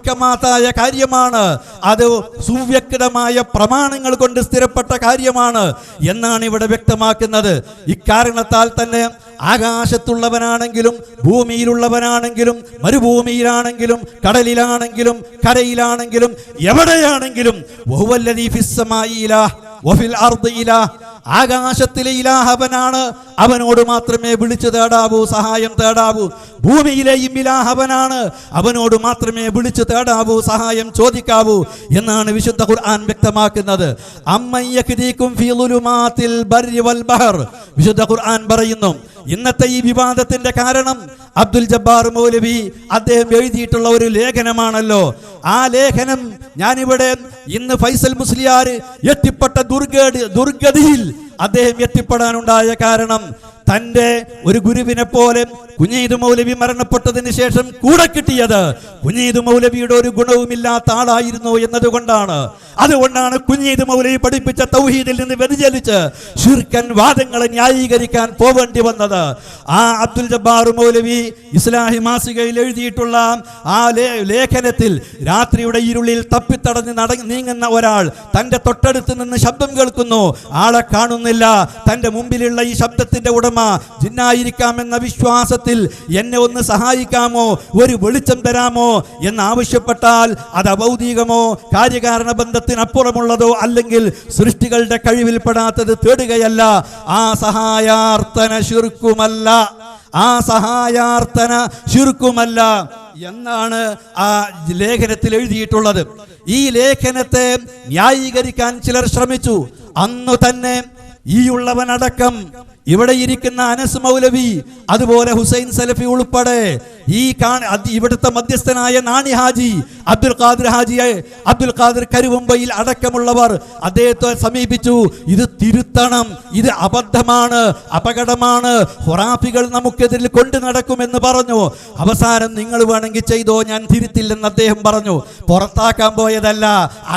മുഹക്കമാത്തായ കാര്യമാണ്, അത് സുവ്യക്തമായ പ്രമാണങ്ങൾ കൊണ്ട് സ്ഥിരപ്പെട്ട കാര്യമാണ് എന്നാണ് ഇവിടെ വ്യക്തമാക്കുന്നത്. ഇക്കാരണത്താൽ തന്നെ ആകാശത്തുള്ളവനാണെങ്കിലും ഭൂമിയിലുള്ളവനാണെങ്കിലും മരുഭൂമിയിലാണെങ്കിലും കടലിലാണെങ്കിലും കരയിലാണെങ്കിലും എവിടെയാണെങ്കിലും വഹുവല്ലദീ ഫിസ്സമാഇ ഇലാഹ് വഫിൽ അർദി ഇലാഹ്, ആകാശത്തിലെ ഇലാഹ് അവനാണ്, അവനോട് മാത്രമേ വിളിച്ചു തേടാവൂ, സഹായം തേടാവൂ. ഭൂമിയിലെയും ഇലാഹ് അവനാണ്, അവനോട് മാത്രമേ വിളിച്ചു തേടാവൂ, സഹായം ചോദിക്കാവൂ എന്നാണ് വിശുദ്ധ ഖുർആൻ വ്യക്തമാക്കുന്നത്. അമ്മൻ യഹ്ദീകും ഫീ ളുലുമാത്തിൽ ബർരി വൽ ബഹർ, വിശുദ്ധ ഖുർആൻ പറയുന്നു. ഇന്നത്തെ ഈ വിവാദത്തിന്റെ കാരണം അബ്ദുൽ ജബ്ബാർ മൗലവി അദ്ദേഹം എഴുതിയിട്ടുള്ള ഒരു ലേഖനമാണല്ലോ. ആ ലേഖനം ഞാനിവിടെ ഇന്ന് ഫൈസൽ മുസ്ലിയാർ എത്തിപ്പെട്ട ദുർഗതിയിൽ അദ്ദേഹം എത്തിപ്പെടാനുണ്ടായ കാരണം തന്റെ ഒരു ഗുരുവിനെ പോലെ കുഞ്ഞീദ് മൗലവി മരണപ്പെട്ടതിന് ശേഷം കൂടെ കിട്ടിയത് കുഞ്ഞീദ് മൗലവിയുടെ ഒരു ഗുണവുമില്ലാത്ത ആളായിരുന്നു എന്നതുകൊണ്ടാണ്. അതുകൊണ്ടാണ് കുഞ്ഞീദ് മൗലവി പഠിപ്പിച്ച തൗഹീദിൽ നിന്ന് വ്യതിചലിച്ച് ശിർക്കൻ വാദങ്ങളെ ന്യായീകരിക്കാൻ പോവേണ്ടി വന്നത്. ആ അബ്ദുൽ ജബ്ബാർ മൗലവി ഇസ്ലാഹി മാസികയിൽ എഴുതിയിട്ടുള്ള ആ ലേഖനത്തിൽ രാത്രിയുടെ ഇരുളിൽ തപ്പിത്തടഞ്ഞ് നീങ്ങുന്ന ഒരാൾ തന്റെ തൊട്ടടുത്ത് നിന്ന് ശബ്ദം കേൾക്കുന്നു, ആളെ കാണുന്നില്ല. തന്റെ മുമ്പിലുള്ള ഈ ശബ്ദത്തിന്റെ ഉടമ ജിന്നായിരിക്കാമെന്ന വിശ്വാസത്തിൽ എന്നെ ഒന്ന് സഹായിക്കാമോ, ഒരു വെളിച്ചം തരാമോ എന്നാവശ്യപ്പെട്ടാൽ അത് അഭൗതികമോ കാര്യകാരണ ബന്ധത്തിനപ്പുറമുള്ളതോ അല്ലെങ്കിൽ സൃഷ്ടികളുടെ കഴിവിൽപ്പെടാത്തത് തേടുകയല്ല, ആ സഹായാർത്ഥന ശിർക്കുമല്ല, ആ സഹായാർത്ഥന ശിർക്കുമല്ല എന്നാണ് ആ ലേഖനത്തിൽ എഴുതിയിട്ടുള്ളത്. ഈ ലേഖനത്തെ ന്യായീകരിക്കാൻ ചിലർ ശ്രമിച്ചു. അന്നു തന്നെ ഈ ഉള്ളവനടക്കം ഇവിടെ ഇരിക്കുന്ന അനസ് മൗലവി അതുപോലെ ഹുസൈൻ സലഫി ഉൾപ്പെടെ ഈ ഇവിടുത്തെ മധ്യസ്ഥനായ നാണി ഹാജി അബ്ദുൽ ഖാദിർ കരുവമ്പയിൽ അടക്കമുള്ളവർ അദ്ദേഹത്തെ സമീപിച്ചു. ഇത് തിരുത്തണം, ഇത് അബദ്ധമാണ്, അപകടമാണ്, ഖുറാഫികൾ നമുക്കെതിരിൽ കൊണ്ടു നടക്കുമെന്ന് പറഞ്ഞു. അവസാനം നിങ്ങൾ വേണമെങ്കിൽ ചെയ്തോ, ഞാൻ തിരുത്തില്ലെന്ന് അദ്ദേഹം പറഞ്ഞു. പുറത്താക്കാൻ പോയതല്ല,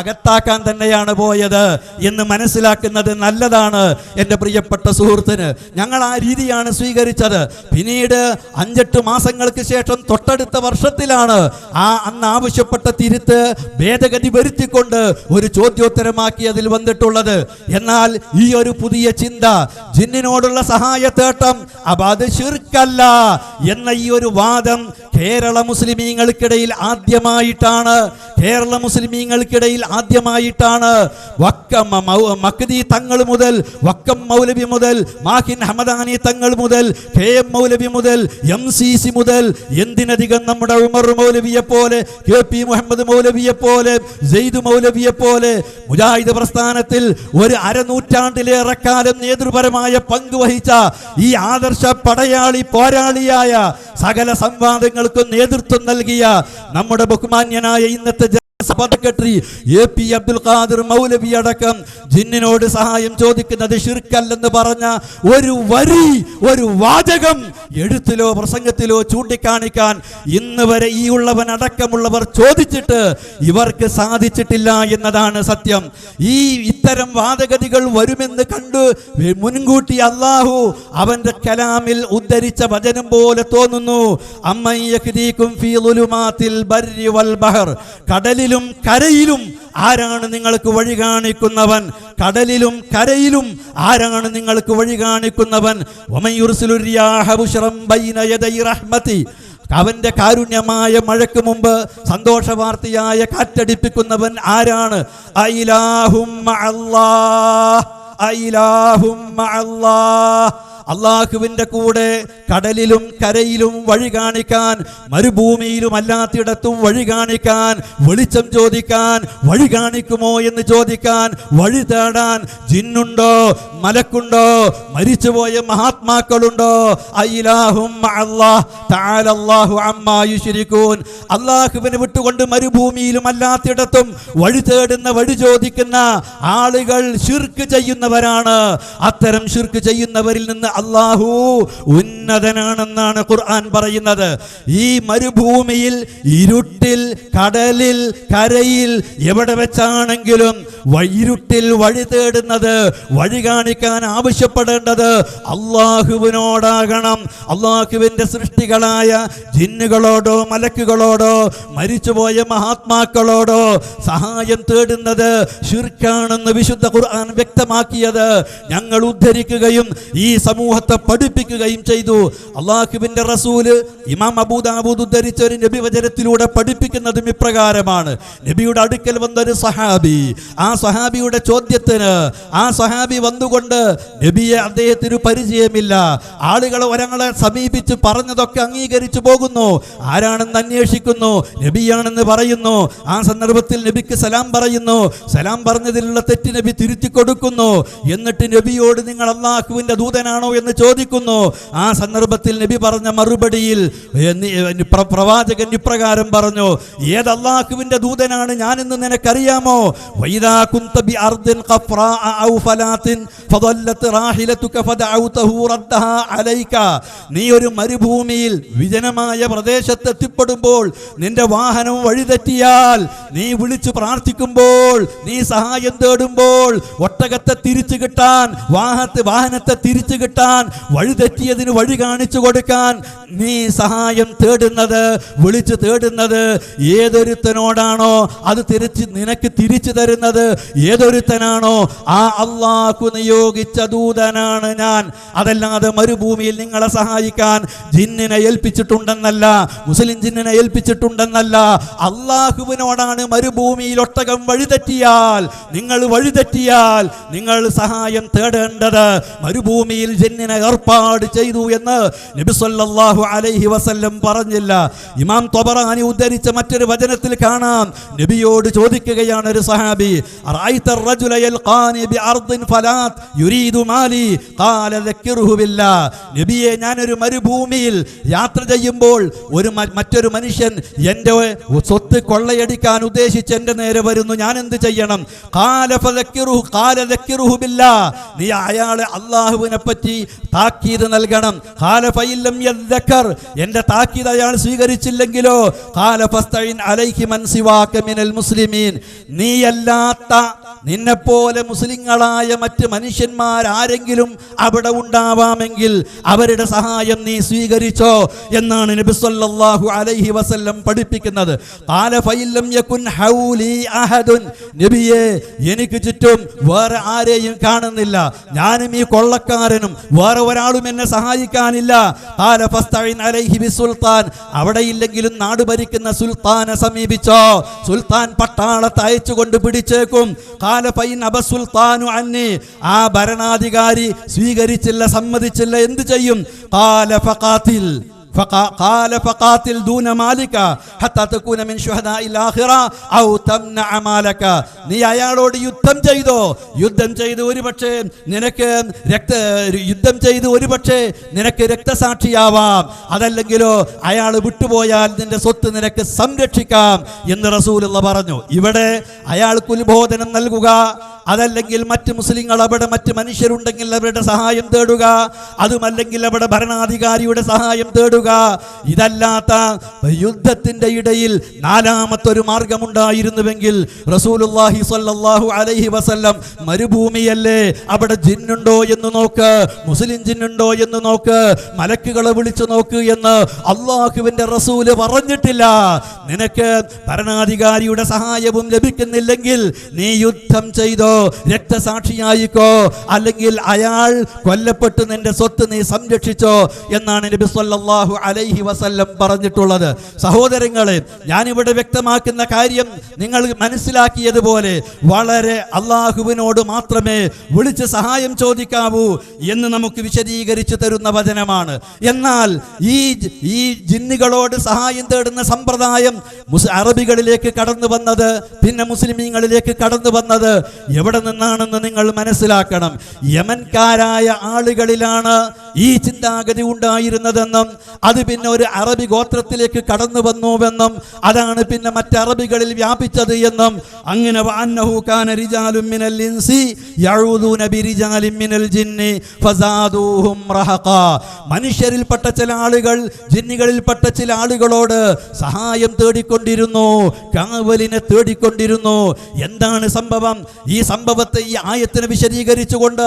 അകത്താക്കാൻ തന്നെയാണ് പോയത് എന്ന് മനസ്സിലാക്കുന്നത് നല്ലതാണ് എൻ്റെ പ്രിയപ്പെട്ട സുഹൃത്തിന്. ഞങ്ങൾ ആ രീതിയാണ് സ്വീകരിച്ചത്. പിന്നീട് 5-8 മാസങ്ങൾക്ക് ശേഷം തൊട്ടടുത്ത വർഷത്തിലാണ് അന്ന് ആവശ്യപ്പെട്ട തിരുത്ത് ഭേദഗതി വരുത്തിക്കൊണ്ട് ഒരു ചോദ്യോത്തരമാക്കി അതിൽ വന്നിട്ടുള്ളത്. എന്നാൽ ഈ ഒരു പുതിയ ചിന്ത, ജിന്നിനോടുള്ള സഹായ തേട്ടം അത് ശിർക്കല്ല എന്ന ഈ ഒരു വാദം കേരള മുസ്ലിമീങ്ങൾക്കിടയിൽ ആദ്യമായിട്ടാണ് മക്ദി തങ്ങൾ മുതൽ, വക്കം മൗലവി മുതൽ, മാഹിൻ ഹമദാനി തങ്ങൾ മുതൽ, KM മൗലവി മുതൽ, MCC മുതൽ, എന്തിനധികം നമ്മുടെ ഉമർ മൗലവിയെ പോലെ, KP മുഹമ്മദ് മൗലവിയെ പോലെ, സെയ്ദ് മൗലവിയെ പോലെ മുജാഹിദ് പ്രസ്ഥാനത്തിൽ ഒരു അരനൂറ്റാണ്ടിലേറെ കാലം നേതൃപരമായ പങ്ക് വഹിച്ച ഈ ആദർശ പോരാളിയായ സകല സംവാദങ്ങൾക്കും നേതൃത്വം നൽകിയ നമ്മുടെ ബഹുമാന്യനായ ഇന്നത്തെ സെക്രട്ടറി AP അബ്ദുൽ ഖാദിർ മൗലവി അടക്കം ജിന്നിനോട് സഹായം ചോദിക്കുന്നത് ശിർക്കല്ലെന്ന് പറഞ്ഞ ഒരു വാചകം എഴുത്തിലോ പ്രസംഗത്തിലോ ചൂണ്ടിക്കാണിക്കാൻ ഇന്ന് വരെ ഈ ഉള്ളവൻ അടക്കമുള്ളവർ ചോദിച്ചിട്ട് ഇവർക്ക് സാധിച്ചിട്ടില്ല എന്നതാണ് സത്യം. ഇത്തരം വാദഗതികൾ വരുമെന്ന് കണ്ടു മുൻകൂട്ടി അല്ലാഹു അവന്റെ കലാമിൽ ഉദ്ധരിച്ച വചനം പോലെ തോന്നുന്നു. അമ്മൻ യഹ്ദീകും ഫീ ളുലുമാത്തിൽ ബർരി വൽ ബഹർ, കടലിലും കരയിലും ആരാണ് നിങ്ങൾക്ക് വഴി കാണിക്കുന്നവൻ? കടലിലും കരയിലും ആരാണ് നിങ്ങൾക്ക് വഴി കാണിക്കുന്നവൻ? വമൻ യുർസിലുർ റിയാഹ ബുശ്റൻ ബൈന യദൈ റഹ്മതി, അവന്റെ കാരുണ്യമായ മഴയ്ക്ക് മുമ്പ് സന്തോഷ വാർത്തയായ കാറ്റടിപ്പിക്കുന്നവൻ ആരാണ്? അയിലാഹും മഅല്ലാഹ്, അയിലാഹും മഅല്ലാഹ്, അള്ളാഹുവിന്റെ കൂടെ കടലിലും കരയിലും വഴി കാണിക്കാൻ, മരുഭൂമിയിലും അല്ലാത്തിടത്തും വഴി കാണിക്കാൻ, വെളിച്ചം ചോദിക്കാൻ, വഴി കാണിക്കുമോ എന്ന് ചോദിക്കാൻ, വഴി തേടാൻ ജിന്നുണ്ടോ, മലക്കുണ്ടോ, മരിച്ചുപോയ മഹാത്മാക്കളുണ്ടോ? അയിലാഹും അല്ലാഹ് തആല അല്ലാഹു അമ്മാ യുശ്രികൂൻ, അള്ളാഹുവിനെ വിട്ടുകൊണ്ട് മരുഭൂമിയിലും അല്ലാത്തിടത്തും വഴി തേടുന്ന, വഴി ചോദിക്കുന്ന ആളുകൾ ശിർക്ക് ചെയ്യുന്നവരാണ്. അത്തരം ശിർക്ക് ചെയ്യുന്നവരിൽ നിന്ന് അല്ലാഹു ഉന്നതനാണെന്നാണ് ഖുർആൻ പറയുന്നത്. ഈ മരുഭൂമിയിൽ, ഇരുട്ടിൽ, കടലിൽ, കരയിൽ, എവിടെ വെച്ചാണെങ്കിലും ഇരുട്ടിൽ വഴി തേടുന്നത്, വഴി കാണിക്കാൻ ആവശ്യപ്പെടേണ്ടത് അള്ളാഹുവിനോടാകണം. അള്ളാഹുവിന്റെ സൃഷ്ടികളായ ജിന്നുകളോടോ മലക്കുകളോടോ മരിച്ചുപോയ മഹാത്മാക്കളോടോ സഹായം തേടുന്നത് ശിർക്കാണെന്ന് വിശുദ്ധ ഖുർആൻ വ്യക്തമാക്കിയത് ഞങ്ങൾ ഉദ്ധരിക്കുകയും ഈ സമൂഹത്തെ പഠിപ്പിക്കുകയും ചെയ്തു. അള്ളാഹുവിന്റെ റസൂല് ഇമാം അബൂ ദാവൂദ് ഉദ്ധരിച്ച ഒരു നബി വചനത്തിലൂടെ പഠിപ്പിക്കുന്നതും ഇപ്രകാരമാണ്. നബിയുടെ അടുക്കൽ വന്നൊരു സഹാബി, ആ സഹാബിയുടെ ചോദ്യത്തിന് ആ സഹാബി വന്നുകൊണ്ട് നബിയെ അദ്ദേഹത്തിന് പരിചയമില്ല, ആളുകൾ ഒരാളെ സമീപിച്ച് പറഞ്ഞതൊക്കെ അംഗീകരിച്ചു പോകുന്നു, ആരാണെന്ന് അന്വേഷിക്കുന്നു, നബിയാണെന്ന് പറയുന്നു. ആ സന്ദർഭത്തിൽ നബിക്ക് സലാം പറയുന്നു, സലാം പറഞ്ഞതിലുള്ള തെറ്റ് നബി തിരുത്തി കൊടുക്കുന്നു. എന്നിട്ട് നബിയോട് നിങ്ങൾ അല്ലാഹുവിന്റെ ദൂതനാണോ എന്ന് ചോദിക്കുന്നു. ആ സന്ദർഭത്തിൽ നബി പറഞ്ഞ മറുപടിയിൽ പ്രവാചകൻ ഇപ്രകാരം പറഞ്ഞു, ഏത് അല്ലാഹുവിന്റെ ദൂതനാണ് ഞാനെന്ന് നിനക്കറിയാമോ? വൈദാ കുന്ത ബി അർദിൻ ഖഫ്റാഅ ഔ ഫലാത്തിൻ ഫദല്ലത് റാഹിലതുക ഫദഅഉതഹു റദ്ദഹാ അലൈക. നീ ഒരു മരുഭൂമിയിൽ വിജനമായ പ്രദേശത്ത് എത്തിപ്പെടുമ്പോൾ, നിന്റെ വാഹനം വഴിതെറ്റിയാൽ, നീ വിളിച്ചു പ്രാർത്ഥിക്കുമ്പോൾ, നീ സഹായം തേടുമ്പോൾ, ഒട്ടകത്തെ തിരിച്ചു കിട്ടാൻ, വാഹനത്തെ തിരിച്ചു കിട്ടാൻ, വഴിതെറ്റിയതിന് വഴി കാണിച്ചു കൊടുക്കാൻ നീ സഹായം തേടുന്നത്, വിളിച്ചു തേടുന്നത് ഏതൊരുത്തനോടാണോ അത് നിനക്ക് തിരിച്ചു തരുന്നത് ഏതൊരുത്തനാണോ ആ അല്ലാഹു നിയോഗിച്ച ദൂതനാണ് ഞാൻ. അതല്ലാതെ മരുഭൂമിയിൽ നിങ്ങളെ സഹായിക്കാൻ ജിന്നിനെ ഏൽപ്പിച്ചിട്ടുണ്ടെന്നല്ല, മുസ്ലിം ജിന്നിനെ ഏൽപ്പിച്ചിട്ടുണ്ടെന്നല്ല. അല്ലാഹുവിനോടാണ് മരുഭൂമിയിൽ ഒട്ടകം വഴിതെറ്റിയാൽ, നിങ്ങൾ സഹായം തേടേണ്ടത്. മരുഭൂമിയിൽ ജിന്നിനെ ഏർപ്പാട് ചെയ്തു എന്ന് നബി സല്ലല്ലാഹു അലൈഹി വസല്ലം പറഞ്ഞില്ല. ഇമാം ത്വബറാനി ഉദ്ധരിച്ച മറ്റൊരു വചനത്തിൽ കാണാം, നബിയോട് ചോദിക്കുകയാണ് ഒരു സഹാബി, റഅയ്ത റജുല യൽഖാനി ബിഅർദിൻ ഫലാത്ത് യുരീദു മാലി ഖാല ദക്കിറുഹു ബില്ലാഹ്. നബിയെ, ഞാനൊരു മരുഭൂമിയിൽ യാത്ര ചെയ്യുമ്പോൾ മറ്റൊരു മനുഷ്യൻ എൻ്റെ സ്വത്ത് കൊള്ളയടിക്കാൻ ഉദ്ദേശിച്ച് എൻ്റെ നേരെ വരുന്നു, ഞാൻ എന്ത് ചെയ്യണം? ഖാല ദക്കിറുഹു ബില്ലാഹ്. നീ അയാളെ അല്ലാഹുവിനെ പറ്റി താക്കീത് നൽകണം. ഖാല ഫഇല്ലം യദ്ദക്കർ, എൻ്റെ താക്കീത് അയാൾ സ്വീകരിച്ചില്ലെങ്കിലോ? ഖാല ഫസ്തഇൻ അലൈഹി മൻ സിവാക മിനൽ മുസ്ലിമീൻ. നീയല്ലാത്ത, നിന്നെപ്പോലെ മുസ്ലിങ്ങളായ മറ്റ് മനുഷ്യന്മാർ ആരെങ്കിലും അവിടെ ഉണ്ടാവാമെങ്കിൽ അവരുടെ സഹായം നീ സ്വീകരിച്ചോ എന്നാണ് നബി സല്ലല്ലാഹു അലൈഹി വസല്ലം പഠിപ്പിക്കുന്നത്. ഖാല ഫഇല്ലം യകുൻ ഹൗലി അഹദുൻ. നബിയേ, എനിക്ക് ചുറ്റും വേറെ ആരെയും കാണുന്നില്ല, ഞാനും ഈ കൊള്ളക്കാരനും, വേറെ ഒരാളും എന്നെ സഹായിക്കാനില്ല. ഖാല ഫസ്തഇൻ അലൈഹി ബിസുൽത്താൻ. അവിടെ ഇല്ലെങ്കിലും നാട് ഭരിക്കുന്ന സുൽത്താനെ സമീപിച്ചോ, സുൽത്താൻ പട്ടാളത്തെ അയച്ചുകൊണ്ട് പിടിച്ചേക്കും. ഖാല ഫൈൻ അബസുൽത്താനു അന്നി. ആ ഭരണാധികാരി സ്വീകരിച്ചില്ല, സമ്മതിച്ചില്ല, എന്ത് ചെയ്യും? ഖാല ഫഖാതിൽ ദൂന മാലിക ഹത്താ തകൂന മിൻ ശുഹദാഇൽ ആഖിറ ഔ തംനഅ മാലക. നീ അയാളോട് യുദ്ധം ചെയ്തോ, യുദ്ധം ചെയ്ത് ഒരുപക്ഷെ നിനക്ക് രക്തസാക്ഷിയാവാം, അതല്ലെങ്കിലോ അയാൾ വിട്ടുപോയാൽ നിന്റെ സ്വത്ത് നിനക്ക് സംരക്ഷിക്കാം എന്ന് റസൂലുള്ളാഹി പറഞ്ഞു. ഇവിടെ അയാൾക്ക് ഉത്ബോധനം നൽകുക, അതല്ലെങ്കിൽ മറ്റ് മുസ്ലിങ്ങൾ അവിടെ മറ്റ് മനുഷ്യരുണ്ടെങ്കിൽ അവരുടെ സഹായം തേടുക, അതുമല്ലെങ്കിൽ അവിടെ ഭരണാധികാരിയുടെ സഹായം തേടുക. ഇതല്ലാത്ത യുദ്ധത്തിന്റെ ഇടയിൽ നാലാമത്തൊരു മാർഗമുണ്ടായിരുന്നുവെങ്കിൽ റസൂലുള്ളാഹി സ്വല്ലല്ലാഹു അലൈഹി വസല്ലം, മരുഭൂമിയല്ലേ, അവിടെ ജിന്നുണ്ടോ എന്ന് നോക്ക്, മുസ്ലിം ജിന്നുണ്ടോ എന്ന് നോക്ക്, മലക്കുകളെ വിളിച്ചു നോക്ക് എന്ന് അള്ളാഹുവിന്റെ റസൂല് പറഞ്ഞിട്ടില്ല. നിനക്ക് ഭരണാധികാരിയുടെ സഹായവും ലഭിക്കുന്നില്ലെങ്കിൽ നീ യുദ്ധം ചെയ്തോ, രക്തസാക്ഷിയായിക്കോ, അല്ലെങ്കിൽ അയാൾ കൊല്ലപ്പെട്ട് നിന്റെ സ്വത്ത് നീ സംരക്ഷിച്ചോ എന്നാണ് നബി സല്ലല്ലാഹു അലൈഹി വസല്ലം പറഞ്ഞിട്ടുള്ളത്. സഹോദരങ്ങളെ, ഞാനിവിടെ വ്യക്തമാക്കുന്ന കാര്യം നിങ്ങൾ മനസ്സിലാക്കിയതുപോലെ വളരെ അള്ളാഹുവിനോട് മാത്രമേ വിളിച്ച് സഹായം ചോദിക്കാവൂ എന്ന് നമുക്ക് വിശദീകരിച്ചു തരുന്ന വചനമാണ്. എന്നാൽ ഈ ജിന്നുകളോട് സഹായം തേടുന്ന സമ്പ്രദായം അറബികളിലേക്ക് കടന്നു വന്നത്, പിന്നെ മുസ്ലിമീങ്ങളിലേക്ക് കടന്നു വന്നത് എവിടെ നിന്നാണെന്ന് നിങ്ങൾ മനസ്സിലാക്കണം. യമൻകാരായ ആളുകളിലാണ് ഈ ചിന്താഗതി ഉണ്ടായിരുന്നതെന്നും അത് പിന്നെ ഒരു അറബി ഗോത്രത്തിലേക്ക് കടന്നു വന്നുവെന്നും അതാണ് പിന്നെ മറ്റ് അറബികളിൽ വ്യാപിച്ചത് എന്നും അങ്ങനെ വഅന്നഹു കാന റിജാലുൻ മിനൽ ഇൻസി യഊദൂന ബിരിജാലിൻ മിനൽ ജിന്നി ഫസാദൂഹും റഹഖാ. മനുഷ്യരിൽപ്പെട്ട ചില ആളുകൾ ജിന്നുകളിൽപ്പെട്ട ചില ആളുകളോട് സഹായം തേടിക്കൊണ്ടിരുന്നു, കാവലിനെ തേടിക്കൊണ്ടിരുന്നു. എന്താണ് സംഭവം? ഈ സംഭവത്തെ ഈ ആയത്തിനെ വിശദീകരിച്ചുകൊണ്ട്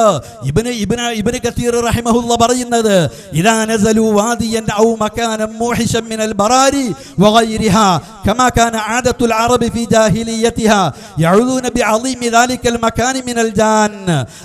ഇബ്നു കസീർ റഹിമഹുല്ല പറയുന്നത്, ഇദാ നസലു വാദിയൻ ഔ മകാനം മുഹിശൻ മിനൽ ബറാരി വഗൈരിഹാ കമാ കാന ആദത്തുൽ അറബി ഫി ജാഹിലിയതിഹാ യഊദൂന ബിഅളീമി ദാലികൽ മകാനി മിനൽ ജാൻ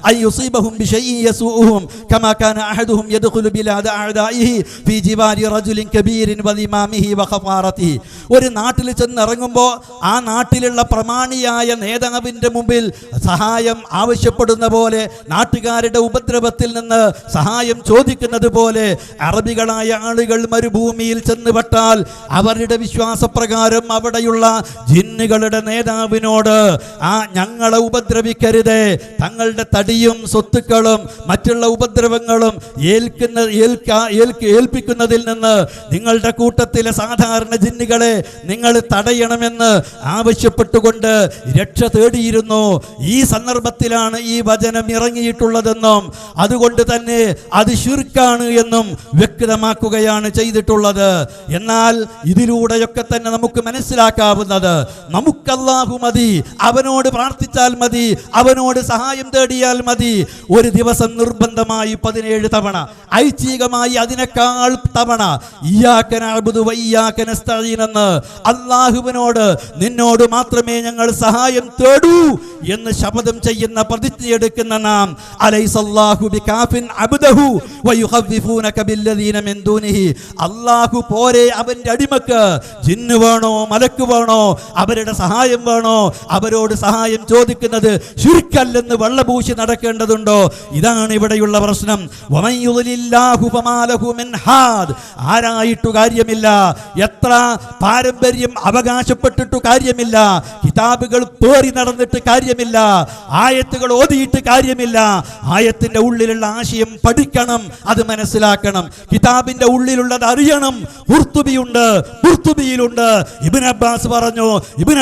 അൻ യുസീബഹും ബിശൈഇൻ യസൂഉഹും കമാ കാന അഹദുഹും യദ്ഖുലു ബിലാദ അഅദാഇഹി ഫി ജിവാരി റജുലിൻ കബീരിൻ വദിമാമിഹി വഖഫാറതിഹി. ഒരു നാട്ടിൽ ചെന്നിറങ്ങുമ്പോൾ ആ നാട്ടിലുള്ള പ്രമാണിയായ നേതാവിന്റെ മുമ്പിൽ സഹായം ആവശ്യപ്പെടുന്ന പോലെ, നാട്ടുകാരുടെ ഉപദ്രവത്തിൽ നിന്ന് സഹായം ചോദിക്കുന്നത് പോലെ അറബികളായ ആളുകൾ മരുഭൂമിയിൽ ചെന്നുപെട്ടാൽ അവരുടെ വിശ്വാസപ്രകാരം അവിടെയുള്ള ജിന്നുകളുടെ നേതാവിനോട് ഞങ്ങളെ ഉപദ്രവിക്കരുതേ, തങ്ങളുടെ തടിയും സ്വത്തുക്കളും മറ്റുള്ള ഉപദ്രവങ്ങളും ഏൽപ്പിക്കുന്നതിൽ നിന്ന് നിങ്ങളുടെ കൂട്ടത്തിലെ സാധാരണ ജിന്നുകളെ നിങ്ങൾ തടയണമെന്ന് ആവശ്യപ്പെട്ടുകൊണ്ട് രക്ഷ തേടിയിരുന്നു. ഈ സന്ദർഭത്തിലാണ് ഈ വചനം ഇറങ്ങിയിട്ടുള്ളതെന്നും അതുകൊണ്ട് തന്നെ അത് ശിർക്കാണ് എന്നും വ്യക്തമാക്കുകയാണ് ചെയ്തിട്ടുള്ളത്. എന്നാൽ ഇതിലൂടെയൊക്കെ തന്നെ നമുക്ക് മനസ്സിലാക്കാവുന്നത്, നമുക്ക് അല്ലാഹു മതി, അവനോട് പ്രാർത്ഥിച്ചാൽ മതി, അവനോട് സഹായം തേടിയാൽ മതി. ഒരു ദിവസം നിർബന്ധമായി 17 തവണ, ഐച്ഛികമായി അതിനേക്കാൾ തവണ ഇയ്യാക നഅ്ബുദു വ ഇയ്യാക നസ്തഈൻ എന്ന് അല്ലാഹുവിനോട് നിന്നോട് മാത്രമേ ഞങ്ങൾ സഹായം തേടൂ എന്ന് ശപഥം ചെയ്യുന്ന, പ്രതിജ്ഞയെടുക്കുന്ന നാം അലൈസല്ലാഹു ബികാഫിൻ അബ്ദഹു വയുഖവ്വിഫൂനക ബില്ലദീന മിൻ ദൂനിഹി. അല്ലാഹു പോരെ അവന്റെ അടിമക്ക്? ജിന്ന് വേണോ മലക്ക് വേണോ? അവരുടെ സഹായം വേണോ? അവരോട് സഹായം ചോദിക്കുന്നത് ശിർക്കല്ലെന്ന് വെള്ളപൂശി നടക്കേണ്ടതുണ്ടോ? ഇതാണ് ഇവിടെയുള്ള പ്രശ്നം. വമൻ യുളില്ലാഹു ഫമാ ലഹു മിൻ ഹാദ്. ആരായിട്ടു കാര്യമില്ല, എത്ര പാരമ്പര്യം അവകാശപ്പെട്ടിട്ടു കാര്യമില്ല, കിതാബുകൾ പേറി നടന്നിട്ട് കാര്യമില്ല, ആയത്തുകൾ ഓതിയിട്ട് കാര്യമില്ല. ആയത്തിന്റെ ഉള്ളിലുള്ള ആശയം പഠിക്കണം, അത് മനസ്സിലാക്കണം, കിതാബിന്റെ ഉള്ളിലുള്ളത് അറിയണം. ഖുർത്തുബിയിലുണ്ട്. ഇബ്നു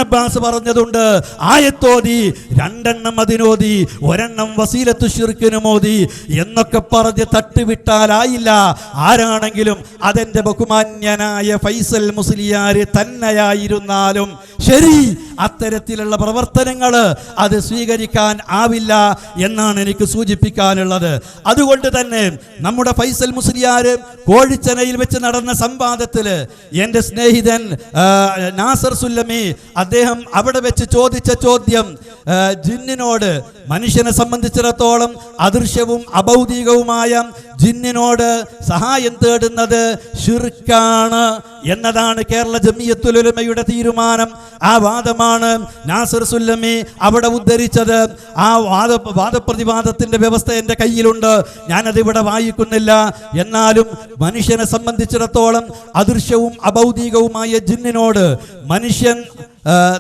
അബ്ബാസ് പറഞ്ഞതുണ്ട്, ആയത്തോതി 2 അതിനോതി, 1 വസീലത്തു ശിർക്കിനും ഓതി എന്നൊക്കെ പറഞ്ഞ് തട്ടുവിട്ടാലായില്ല. ആരാണെങ്കിലും അതെന്റെ ബഹുമാന്യനായ ഫൈസൽ മുസ്ലിയാർ തന്നെയായിരുന്നാലും ശരി, അത്തരത്തിലുള്ള പ്രവർത്തനങ്ങൾ അത് സ്വീകരിക്കാൻ ആവില്ല എന്നാണ് എനിക്ക് സൂചിപ്പിക്കാനുള്ളത്. അതുകൊണ്ട് തന്നെ നമ്മുടെ ഫൈസൽ മുസ്ലിയാർ കോഴിച്ചനയിൽ വെച്ച് നടന്ന സംവാദത്തിൽ എൻ്റെ സ്നേഹിതൻ നാസർ സുല്ലമി അദ്ദേഹം അവിടെ വെച്ച് ചോദിച്ച ചോദ്യം, ജിന്നിനോട്, മനുഷ്യനെ സംബന്ധിച്ചിടത്തോളം അദൃശ്യവും അഭൗതികവുമായ ജിന്നിനോട് സഹായം തേടുന്നത് ശിർക്കാണ് എന്നതാണ് കേരള ജമിയത്തുൽ ഉലമയുടെ തീരുമാനം. ആ വാദമാണ് നാസർ സുല്ലമി അവിടെ ഉദ്ധരിച്ചത്. ആ വാദപ്രതിവാദത്തിന്റെ വ്യവസ്ഥ എൻ്റെ കയ്യിലുണ്ട്, ഞാനതിവിടെ വായിക്കുന്നില്ല. എന്നാലും മനുഷ്യനെ സംബന്ധിച്ചിടത്തോളം അദൃശ്യവും അഭൗതികവുമായ ജിന്നിനോട് മനുഷ്യൻ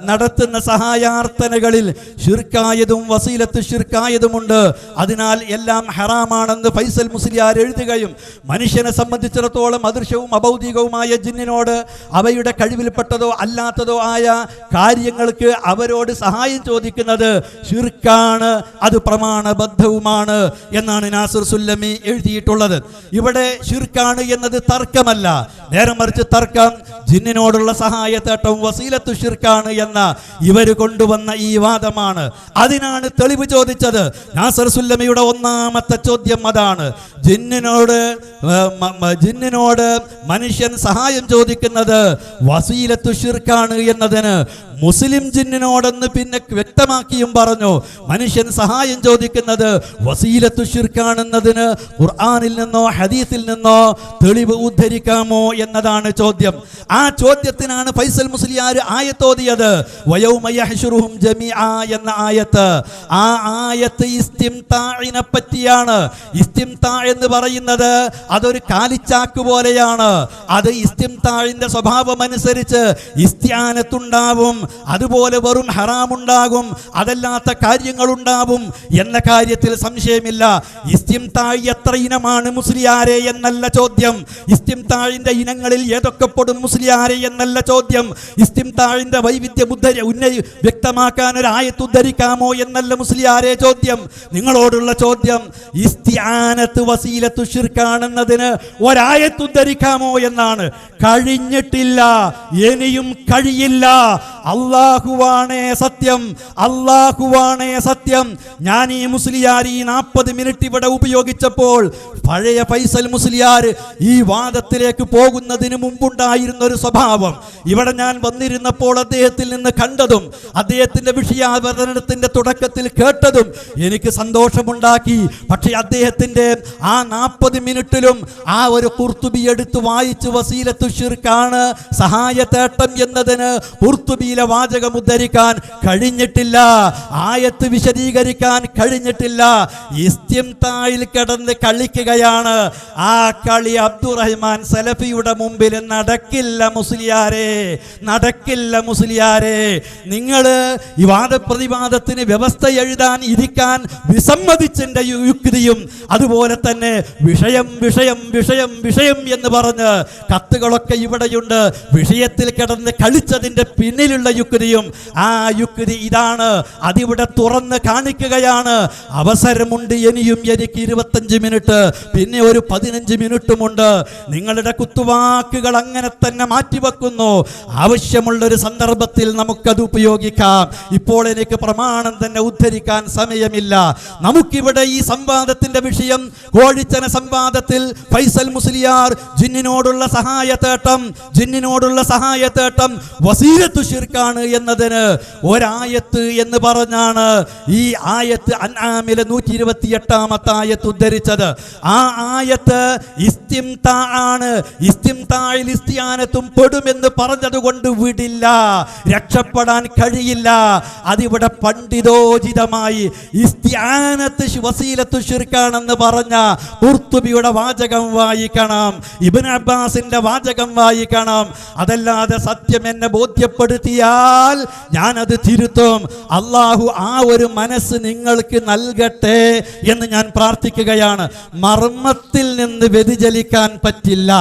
നടത്തുന്ന സഹായാർത്ഥനകളിൽ ശിർക്കായതും വസീലത്ത് ശിർക്കായതുമുണ്ട്. അതിനാൽ എല്ലാം ഹറാമാണെന്ന് ഫൈസൽ മുസ്ലിയാർ എഴുതുകയും മനുഷ്യനെ സംബന്ധിച്ചിടത്തോളം അദൃശ്യവും അഭൗതികവുമായ ജിന്നിനോട് അവയുടെ കഴിവിൽപ്പെട്ടതോ അല്ലാത്തതോ ആയ കാര്യങ്ങൾക്ക് അവരോട് സഹായം ചോദിക്കുന്നത് ശിർക്കാണ്, അത് പ്രമാണബദ്ധവുമാണ് എന്നാണ് നാസിർ സുല്ലമി എഴുതിയിട്ടുള്ളത്. ഇവിടെ ശിർക്കാണ് എന്നത് തർക്കമല്ല, നേരെ മറിച്ച് തർക്കം ജിന്നിനോടുള്ള സഹായത്തേട്ടവും വസീലത്തു ശിർക്കാണ് എന്ന ഇവർ കൊണ്ടുവന്ന ഈ വാദമാണ്. അതിനാണ് തെളിവ് ചോദിച്ചത്. നാസർ സുല്ലമിയുടെ ഒന്നാമത്തെ ചോദ്യം അതാണ്. ജിന്നിനോട് മനുഷ്യൻ സഹായം ചോദിക്കുന്നത് വസീലത്തു ശിർക്കാണ് എന്നതിന് മുസ്ലിം ജിന്നിനോടെന്ന് പിന്നെ വ്യക്തമാക്കിയും പറഞ്ഞു. മനുഷ്യൻ സഹായം ചോദിക്കുന്നത് വസീലത്തു ശിർക്കാണെന്നതിന് ഖുർആനിൽ നിന്നോ ഹദീസിൽ നിന്നോ തെളിവ് ഉദ്ധരിക്കാമോ എന്നതാണ് ചോദ്യം. ആ ചോദ്യത്തിനാണ് ഫൈസൽ മുസ്ലിയാർ ആയത്തോതിയത്. വയൗമ യഹ്ശുറുഹും ജമീഅ എന്ന ആയത്ത്. ആ ആയത്ത് ഇസ്തിംതാഇനെ പറ്റിയാണ്. ഇസ്തിംതാ എന്ന് പറയുന്നത് അതൊരു കാലിച്ചാക്ക് പോലെയാണ്. അത് ഇസ്തിംതാഴിന്റെ സ്വഭാവം അനുസരിച്ച് ഇസ്തിയാനത്തുണ്ടാവും, അതുപോലെ വെറും ഹറാമുണ്ടാകും, അതല്ലാത്ത കാര്യങ്ങളുണ്ടാവും എന്ന കാര്യത്തിൽ സംശയമില്ല. ഇസ്തിംതാഴ് എത്ര ഇനമാണ് മുസ്ലിയാരെ എന്നല്ല ചോദ്യം. ഇസ്തിംതാഴിന്റെ ഇനങ്ങളിൽ ഏതൊക്കെ പെടും മുസ്ലിയാരെ എന്നല്ല ചോദ്യം. ഇസ്തിംതാഴിന്റെ വൈവിധ്യം വ്യക്തമാക്കാൻ ഒരു ആയത്ത് ഉദ്ധരിക്കാമോ എന്നല്ല മുസ്ലിയാരെ ചോദ്യം. നിങ്ങളോടുള്ള ചോദ്യം ഇസ്തിആനത്ത് വസീലത്തു ശിർക്കാണെന്നതിന് ഒരായത്ത് ഉദ്ധരിക്കാമോ എന്നാണ്. കഴിഞ്ഞിട്ടില്ല, ഇനിയും കഴിയില്ല. അല്ലാഹുവാണേ സത്യം, അല്ലാഹുവാണേ സത്യം. ഞാൻ ഈ മുസ്ലിയാർ ഈ 40 മിനിറ്റ് ഇവിടെ ഉപയോഗിച്ചപ്പോൾ പഴയ ഫൈസൽ മുസ്ലിയാർ ഈ വാദത്തിലേക്ക് പോകുന്നതിന് മുമ്പുണ്ടായിരുന്ന ഒരു സ്വഭാവം ഇവിടെ ഞാൻ വന്നിരുന്നപ്പോൾ അദ്ദേഹത്തിൽ നിന്ന് കണ്ടതും അദ്ദേഹത്തിന്റെ വിഷയാവതരണത്തിന്റെ തുടക്കത്തിൽ കേട്ടതും എനിക്ക് സന്തോഷമുണ്ടാക്കി. പക്ഷേ അദ്ദേഹത്തിന്റെ ആ 40 മിനിറ്റിലും ആ ഒരു ഖുർത്തുബി എടുത്ത് വായിച്ച് വസീലത്തു ശിർക്കാണ് സഹായതേട്ടം എന്നതിന് ഖുർത്തുബിയിലെ വാചകം ഉദ്ധരിക്കാൻ കഴിഞ്ഞിട്ടില്ല, ആയത്ത് വിശദീകരിക്കാൻ കഴിഞ്ഞിട്ടില്ല. ഇസ്തിംതായിൽ കിടന്ന് കളിക്കുകയാണ്. ആ കളി അബ്ദുറഹ്മാൻ സലഫിയുടെ മുമ്പിൽ നടക്കില്ല മുസ്ലിയാരെ, നടക്കില്ല മുസ്ലിയാരെ. നിങ്ങൾ ഈ വാദപ്രതിവാദത്തിന് വ്യവസ്ഥ എഴുതാൻ ഇരിക്കാൻ വിസമ്മതിച്ചതിന്റെ യുക്തിയും അതുപോലെ തന്നെ വിഷയം വിഷയം വിഷയം വിഷയം എന്ന് പറഞ്ഞ് കത്തുകളൊക്കെ ഇവിടെയുണ്ട്. വിഷയത്തിൽ കിടന്ന് കളിച്ചതിന്റെ പിന്നിലുള്ള യുക്തിയും ആ യുക്തി ഇതാണ്, അതിവിടെ തുറന്ന് കാണിക്കുകയാണ്. അവസരമുണ്ട് ഇനിയും, എനിക്ക് 25 മിനിറ്റ്, പിന്നെ ഒരു 15 മിനിറ്റുമുണ്ട്. നിങ്ങളുടെ കുത്തുവാക്കുകൾ അങ്ങനെ തന്നെ മാറ്റിവെക്കുന്നു. ആവശ്യമുള്ളൊരു സന്ദർഭത്തിൽ നമുക്കത് ഉപയോഗിക്കാം. ഇപ്പോൾ എനിക്ക് പ്രമാണം തന്നെ ഉദ്ധരിക്കാൻ സമയമില്ല. നമുക്കിവിടെ ഈ സംവാദത്തിന്റെ വിഷയം, കോഴിച്ചന സംവാദത്തിൽ ഫൈസൽ മുസ്ലിയാർ ജിന്നിനോടുള്ള സഹായതേട്ടം, ജിന്നിനോടുള്ള സഹായതേട്ടം വസീലത്തു ശിർക്കാണ് എന്നതിന് ഒരായത്ത് എന്ന് പറഞ്ഞാണ് ഈ ആയത്ത് അൻആമിലെ 128-ാമത്തെ ആയത്ത് ഉദ്ധരിച്ചത്. ആ ആയത്ത് ഇസ്തിംതാ ആണ്. ഇസ്തിംതായിൽ ഇസ്തിയാനത്തും പെടുമെന്ന് പറഞ്ഞതുകൊണ്ട് വിടില്ല, രക്ഷപ്പെടാൻ കഴിയില്ല. അതിവിടെ പണ്ഡിതോചിതമായി ഇസ്തിയാനത്ത് വസീലത്തു ശിർക്കാണെന്ന് പറഞ്ഞ ഖുർത്തുബിയുടെ വാചകം വായിക്കണം, ഇബ്നു അബ്ബാസിന്റെ വാചകം വായിക്കണം. അതല്ലാതെ സത്യം എന്നെ ബോധ്യപ്പെടുത്തിയാൽ ഞാനത് തിരുത്തും. അള്ളാഹു ആ ഒരു മനസ്സ് നിങ്ങൾക്ക് നൽകട്ടെ എന്ന് ഞാൻ പ്രാർത്ഥിക്കുകയാണ്. മർമ്മത്തിൽ നിന്ന് വ്യതിചലിക്കാൻ പറ്റില്ല,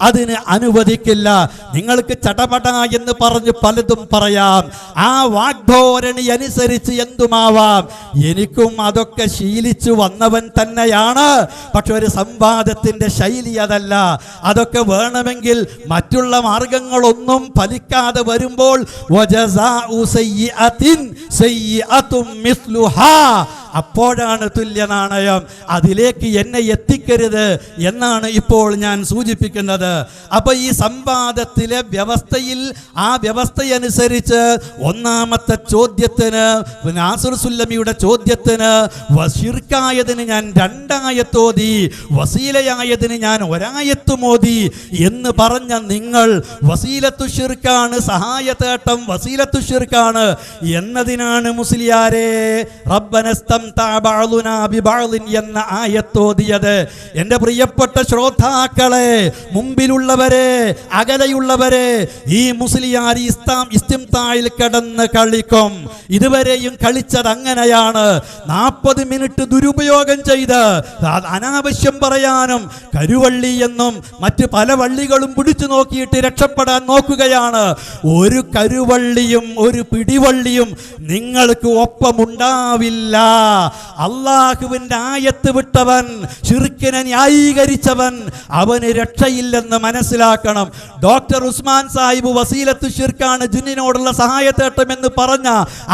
അതിന് അനുവദിക്കില്ല. നിങ്ങൾക്ക് ചടപട എന്ന് പറഞ്ഞ് പലതും പറയാം, ആ വാഗ്ധോരണി അനുസരിച്ച് എന്തുമാവാം. എനിക്കും അതൊക്കെ ശീലിച്ചു വന്നവൻ തന്നെയാണ്. പക്ഷെ ഒരു സംവാദത്തിന്റെ ശൈലി അതല്ല. അതൊക്കെ വേണമെങ്കിൽ മറ്റുള്ള മാർഗങ്ങളൊന്നും ഫലിക്കാതെ വരുമ്പോൾ അപ്പോഴാണ് തുല്യ നാണയം. അതിലേക്ക് എന്നെ എത്തിക്കരുത് എന്നാണ് ഇപ്പോൾ ഞാൻ സൂചിപ്പിക്കുന്നത്. അപ്പൊ ഈ സംവാദത്തിലെ വ്യവസ്ഥയിൽ ആ വ്യവസ്ഥയനുസരിച്ച് ഒന്നാമത്തെ ചോദ്യത്തിന്, നാസിർ സുല്ലമിയുടെ ചോദ്യത്തിന് ശിർക്കായതിന് ഞാൻ 2 ആയത്തോതി, വസീലയായതിന് ഞാൻ 1 ആയത്തുമോതി എന്ന് പറഞ്ഞ നിങ്ങൾ വസീലത്തു ശിർക്കാണ്, സഹായതേട്ടം വസീലത്തു ശിർക്കാണ് എന്നതിനാണ് മുസ്ലിയാരെ റബ്ബനസ്തംതഅ ബഅളുനാ ബിബഅളിൻ എന്ന ആയത്തോതിയത്. എൻ്റെ പ്രിയപ്പെട്ട ശ്രോതാക്കളെ, മുമ്പിലുള്ളവരെ, അകലെയുള്ളവരെ, ഈ മുസ്ലിയാർ ഇസ്തിംതായിൽ കിടന്ന് കളിക്കും. ഇതുവരെയും കളിച്ചത് അങ്ങനെയാണ്. 40 മിനിറ്റ് ദുരുപയോഗം ചെയ്ത് അനാവശ്യം പറയാനും കരുവള്ളി എന്നും മറ്റ് പല വള്ളികളും പിടിച്ചു നോക്കിയിട്ട് രക്ഷപ്പെടാൻ നോക്കുകയാണ്. ഒരു കരുവള്ളിയും ഒരു പിടിവള്ളിയും നിങ്ങൾക്ക് ഒപ്പമുണ്ടാവില്ല. അള്ളാഹുവിന്റെ ആയത്ത് വിട്ടവൻ, ശിർക്കിനെ ന്യായീകരിച്ചവൻ, അവന് രക്ഷയില്ലെന്ന് മനസ്സിലാക്കണം. ഡോക്ടർ ഉസ്മാൻ സാഹിബ് വസീലത്തു ശിർക്കാണ് ജിന്നിനോടുള്ള സഹായതേട്ടം എന്ന് പറഞ്ഞ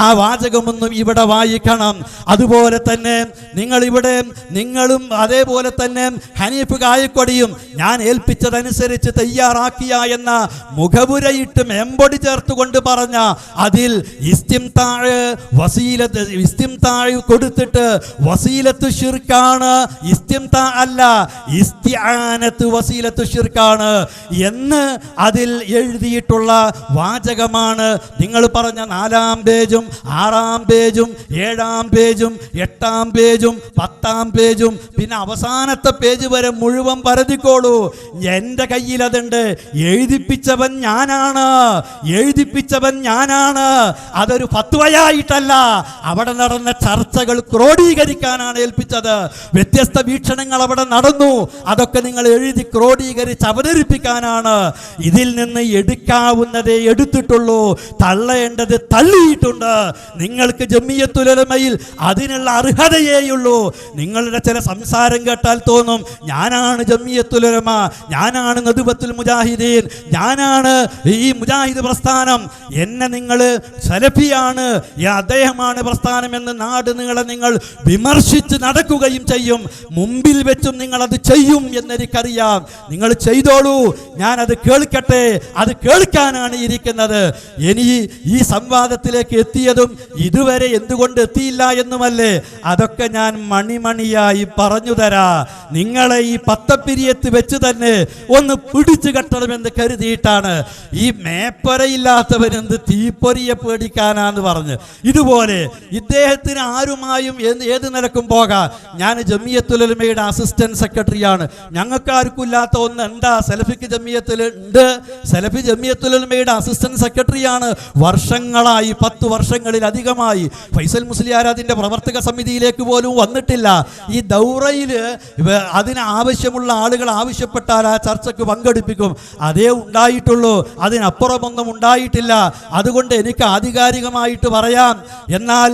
ആ വാചകമൊന്നും ഇവിടെ വായിക്കണം. അതുപോലെ തന്നെ നിങ്ങളും അതേപോലെ തന്നെ ഹനീഫ് കായക്കൊടിയും ഞാൻ ഏൽപ്പിച്ചതനുസരിച്ച് തയ്യാറാക്കിയ എന്ന മുഖപുരയിട്ട് മെമ്പൊടി ചേർത്തുകൊണ്ട് പറഞ്ഞ അതിൽ ഇസ്തിംതാഴ് വസീലത്ത് ഇസ്തിംതാഴ് കൊടു കൊടുത്തിട്ട് വസീലത്തു ശിർക്കാണ്, ഇസ്തിംതാ അല്ല, ഇസ്തിആനത്ത് വസീലത്തു ശിർക്കാണ് എന്ന് അതിൽ എഴുതിയിട്ടുള്ള വാചകമാണ്. നിങ്ങൾ പറഞ്ഞ 4-ാം പേജും 6-ാം പേജും 7-ാം പേജും 8-ാം പേജും 10-ാം പേജും പിന്നെ അവസാനത്തെ പേജ് വരെ മുഴുവൻ പരതിക്കോളൂ. എൻ്റെ കയ്യിൽ അതുണ്ട്. എഴുതിപ്പിച്ചവൻ ഞാനാണ്, എഴുതിപ്പിച്ചവൻ ഞാനാണ്. അതൊരു ഫത്വയായിട്ടല്ല, അവിടെ നടന്ന ചർച്ചകൾ ക്രോഡീകരിക്കാനാണ് ഏൽപ്പിച്ചത്. വ്യത്യസ്ത വീക്ഷണങ്ങൾ അവിടെ നടന്നു. അതൊക്കെ നിങ്ങൾ എഴുതി ക്രോഡീകരിച്ച് അവതരിപ്പിക്കാനാണ്. ഇതിൽ നിന്ന് എടുക്കാവുന്നതേ എടുത്തിട്ടുള്ളൂ, തള്ളേണ്ടത് തള്ളിയിട്ടുണ്ട്. നിങ്ങൾക്ക് ജമിയത്തുൽ ഉലമയിൽ അതിനുള്ള അർഹതയേയുള്ളൂ. നിങ്ങളുടെ ചില സംസാരം കേട്ടാൽ തോന്നും ഞാനാണ് ജമിയത്തുൽ ഉലമ, ഞാനാണ് നദുവത്തുൽ മുജാഹിദീൻ, ഞാനാണ് ഈ മുജാഹിദ് പ്രസ്ഥാനം, എന്നെ നിങ്ങൾ സലഫിയാണ്, അദ്ദേഹമാണ് പ്രസ്ഥാനം എന്ന് നാട് നിങ്ങളെ നിങ്ങൾ വിമർശിച്ച് നടക്കുകയും ചെയ്യും. മുമ്പിൽ വെച്ചും നിങ്ങൾ അത് ചെയ്യും എന്നെനിക്കറിയാം. നിങ്ങൾ ചെയ്തോളൂ, ഞാനത് കേൾക്കട്ടെ. അത് കേൾക്കാനാണ് ഇരിക്കുന്നത്. ഇനി ഈ സംവാദത്തിലേക്ക് എത്തിയതും ഇതുവരെ എന്തുകൊണ്ട് എത്തിയില്ല എന്നുമല്ലേ, അതൊക്കെ ഞാൻ മണിമണിയായി പറഞ്ഞു തരാ. നിങ്ങളെ ഈ പത്തപ്പിരിയത്ത് വെച്ച് തന്നെ ഒന്ന് പിടിച്ചു കെട്ടണമെന്ന് കരുതിയിട്ടാണ്. ഈ മേപ്പരയില്ലാത്തവനെന്ത് തീപ്പൊരിയെ പേടിക്കാനാന്ന് പറഞ്ഞ് ഇതുപോലെ ഇദ്ദേഹത്തിന് ആരുമായും ഏത് നിലക്കും പോകാം. ഞാൻ ജമിയത്തുൽ ഉലമയുടെ അസിസ്റ്റന്റ് സെക്രട്ടറിയാണ്. ഞങ്ങൾക്ക് ആർക്കും ഇല്ലാത്ത ഒന്ന് എന്താ സലഫിക്ക് ജമിയത്തിൽ ഉണ്ട്. സലഫി ജമിയത്തുൽ ഉലമയുടെ അസിസ്റ്റന്റ് സെക്രട്ടറിയാണ്. വർഷങ്ങളായി, 10 വർഷങ്ങളിലധികമായി. ഫൈസൽ മുസ്ലിയാർ അതിൻ്റെ പ്രവർത്തക സമിതിയിലേക്ക് പോലും വന്നിട്ടില്ല. ഈ ദൗറയിൽ അതിന് ആവശ്യമുള്ള ആളുകൾ ആവശ്യപ്പെട്ടാൽ ആ ചർച്ചയ്ക്ക് പങ്കെടുപ്പിക്കും. അതേ ഉണ്ടായിട്ടുള്ളൂ, അതിനപ്പുറമൊന്നും ഉണ്ടായിട്ടില്ല. അതുകൊണ്ട് എനിക്ക് ആധികാരികമായിട്ട് പറയാം. എന്നാൽ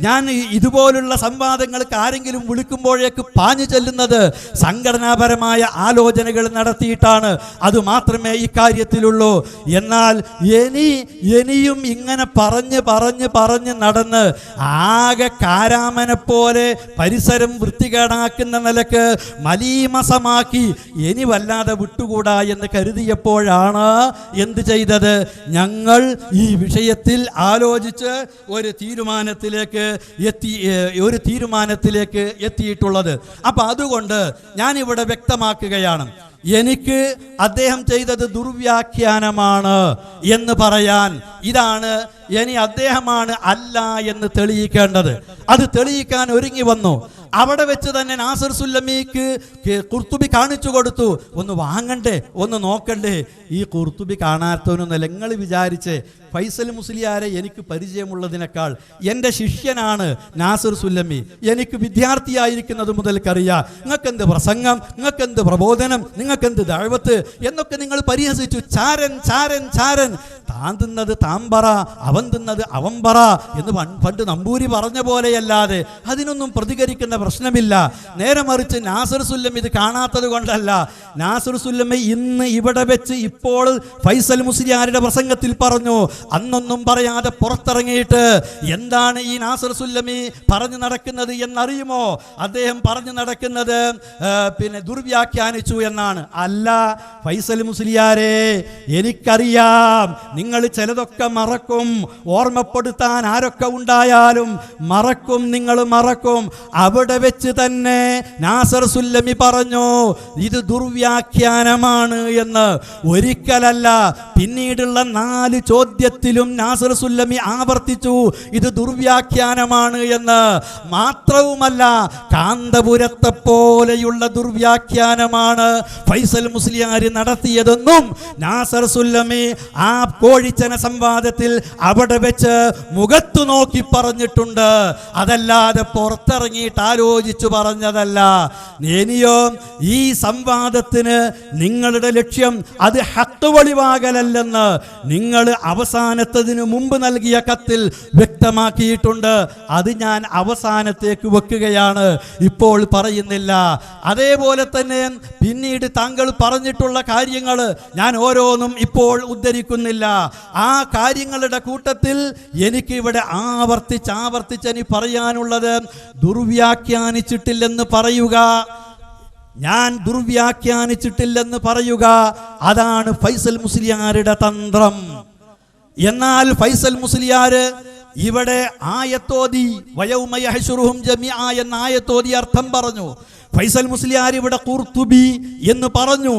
ഞാൻ ഇതുപോലുള്ള സംവാദങ്ങൾക്ക് ആരെങ്കിലും വിളിക്കുമ്പോഴേക്ക് പാഞ്ഞു ചെല്ലുന്നത് സംഘടനാപരമായ ആലോചനകൾ നടത്തിയിട്ടാണ്. അതുമാത്രമേ ഇക്കാര്യത്തിലുള്ളൂ. എന്നാൽ ഇനിയും ഇങ്ങനെ പറഞ്ഞ് നടന്ന് ആകെ കാരാമനെ പോലെ പരിസരം വൃത്തികേടാക്കുന്ന നിലക്ക് മലീമസമാക്കി ഇനി വല്ലാതെ വിട്ടുകൂടാ എന്ന് കരുതിയപ്പോഴാണ് എന്ത് ചെയ്തത്? ഞങ്ങൾ ഈ വിഷയത്തിൽ ആലോചിച്ച് ഒരു തീരുമാനത്തിലേക്ക് എത്തിയിട്ടുള്ളത്. അപ്പം അതുകൊണ്ട് ഞാനിവിടെ വ്യക്തമാക്കുകയാണ്, എനിക്ക് അദ്ദേഹം ചെയ്തത് ദുർവ്യാഖ്യാനമാണ് എന്ന് പറയാൻ ഇതാണ് ഇനി അദ്ദേഹമാണ് അല്ല എന്ന് തെളിയിക്കേണ്ടത്. അത് തെളിയിക്കാൻ ഒരുങ്ങി വന്നു. അവിടെ വെച്ച് തന്നെ നാസിർ സുല്ലമിക്ക് ഖുർത്തുബി കാണിച്ചു കൊടുത്തു. ഒന്ന് വാങ്ങണ്ടേ, ഒന്ന് നോക്കണ്ടേ? ഈ ഖുർത്തുബി കാണാത്തവനൊന്നല്ല. നിങ്ങൾ വിചാരിച്ചേ ഫൈസൽ മുസ്ലിയാരെ എനിക്ക് പരിചയമുള്ളതിനേക്കാൾ എൻ്റെ ശിഷ്യനാണ് നാസിർ സുല്ലമി. എനിക്ക് വിദ്യാർത്ഥിയായിരിക്കുന്നത് മുതൽക്കറിയാം. നിങ്ങൾക്കെന്ത് പ്രസംഗം, നിങ്ങൾക്കെന്ത് പ്രബോധനം, നിങ്ങൾക്കെന്ത് ദഅവത്ത് എന്നൊക്കെ നിങ്ങൾ പരിഹസിച്ചു. ചാരൻ ചാരൻ ചാരൻ, താൻ തിന്നത് താൻ പറ, അവൻ തിന്നത് അവൻ പറ എന്ന് പണ്ട് നമ്പൂരി പറഞ്ഞ പോലെയല്ലാതെ അതിനൊന്നും പ്രതികരിക്കുന്ന പ്രശ്നമില്ല. നേരെ മറിച്ച് നാസിർ സുല്ലമി ഇത് കാണാത്തത് കൊണ്ടല്ല. നാസിർ സുല്ലമി ഇന്ന് ഇവിടെ വെച്ച് ഇപ്പോൾ ഫൈസൽ മുസ്ലിയാരുടെ പ്രസംഗത്തിൽ പറഞ്ഞു. അന്നൊന്നും പറയാതെ പുറത്തിറങ്ങിയിട്ട് എന്താണ് ഈ നാസിർ സുല്ലമി പറഞ്ഞു നടക്കുന്നത് എന്നറിയുമോ? അദ്ദേഹം പറഞ്ഞു നടക്കുന്നത് ദുർവ്യാഖ്യാനിച്ചു എന്നാണ്. അല്ല ഫൈസൽ മുസ്ലിയാരെ, എനിക്കറിയാം നിങ്ങൾ ചിലതൊക്കെ മറക്കും. ഓർമ്മപ്പെടുത്താൻ ആരൊക്കെ ഉണ്ടായാലും മറക്കും, നിങ്ങൾ മറക്കും. അവിടെ വെച്ച് തന്നെ നാസിർ സുല്ലമി പറഞ്ഞു ഇത് ദുർവ്യാഖ്യാനമാണ് എന്ന്. ഒരിക്കലല്ല, പിന്നീടുള്ള 4 ചോദ്യത്തിലും നാസിർ സുല്ലമി ആവർത്തിച്ചു ഇത് ദുർവ്യാഖ്യാനമാണ് എന്ന്. മാത്രവുമല്ല, കാന്തപുരത്തെ പോലെയുള്ള ദുർവ്യാഖ്യാനമാണ് ഫൈസൽ മുസ്ലിയാർ നടത്തിയതെന്നും നാസിർ സുല്ലമി ആ കോഴിച്ചന സംവാദത്തിൽ അവിടെ വെച്ച് മുഖത്തു നോക്കി പറഞ്ഞിട്ടുണ്ട്. അതല്ലാതെ പുറത്തിറങ്ങിയിട്ട് ആലോചിച്ചു പറഞ്ഞതല്ല. ഇനിയോ ഈ സംവാദത്തിന് നിങ്ങളുടെ ലക്ഷ്യം അത് ഹഖ് വെളിവാകലല്ലെന്ന് നിങ്ങൾ അവസാനത്തതിനു മുമ്പ് നൽകിയ കത്തിൽ വ്യക്തമാക്കിയിട്ടുണ്ട്. അത് ഞാൻ അവസാനത്തേക്ക് വെക്കുകയാണ്, ഇപ്പോൾ പറയുന്നില്ല. അതേപോലെ തന്നെ പിന്നീട് താങ്കൾ പറഞ്ഞിട്ടുള്ള കാര്യങ്ങൾ ഞാൻ ഓരോന്നും ഇപ്പോൾ ഉദ്ധരിക്കുന്നില്ല. ആ കാര്യങ്ങളുടെ കൂട്ടത്തിൽ എനിക്ക് ഇവിടെ ആവർത്തിച്ച് ഇനി പറയാനുള്ളത്, ദുർവ്യാഖ്യാനിച്ചിട്ടില്ലെന്ന് പറയുക, ഞാൻ ദുർവ്യാഖ്യാനിച്ചിട്ടില്ലെന്ന് പറയുക, അതാണ് ഫൈസൽ മുസ്ലിയാരുടെ തന്ത്രം. എന്നാൽ ഫൈസൽ മുസ്ലിയാർ ഇവിടെ ആയത്തോതി വയൗമ യഹ്ശുറുഹും ജമീഅ എന്ന ആയത്തോതി അർത്ഥം പറഞ്ഞു. ഫൈസൽ മുസ്ലിയാർ ഇവിടെ ഖുർത്തുബി എന്ന് പറഞ്ഞു.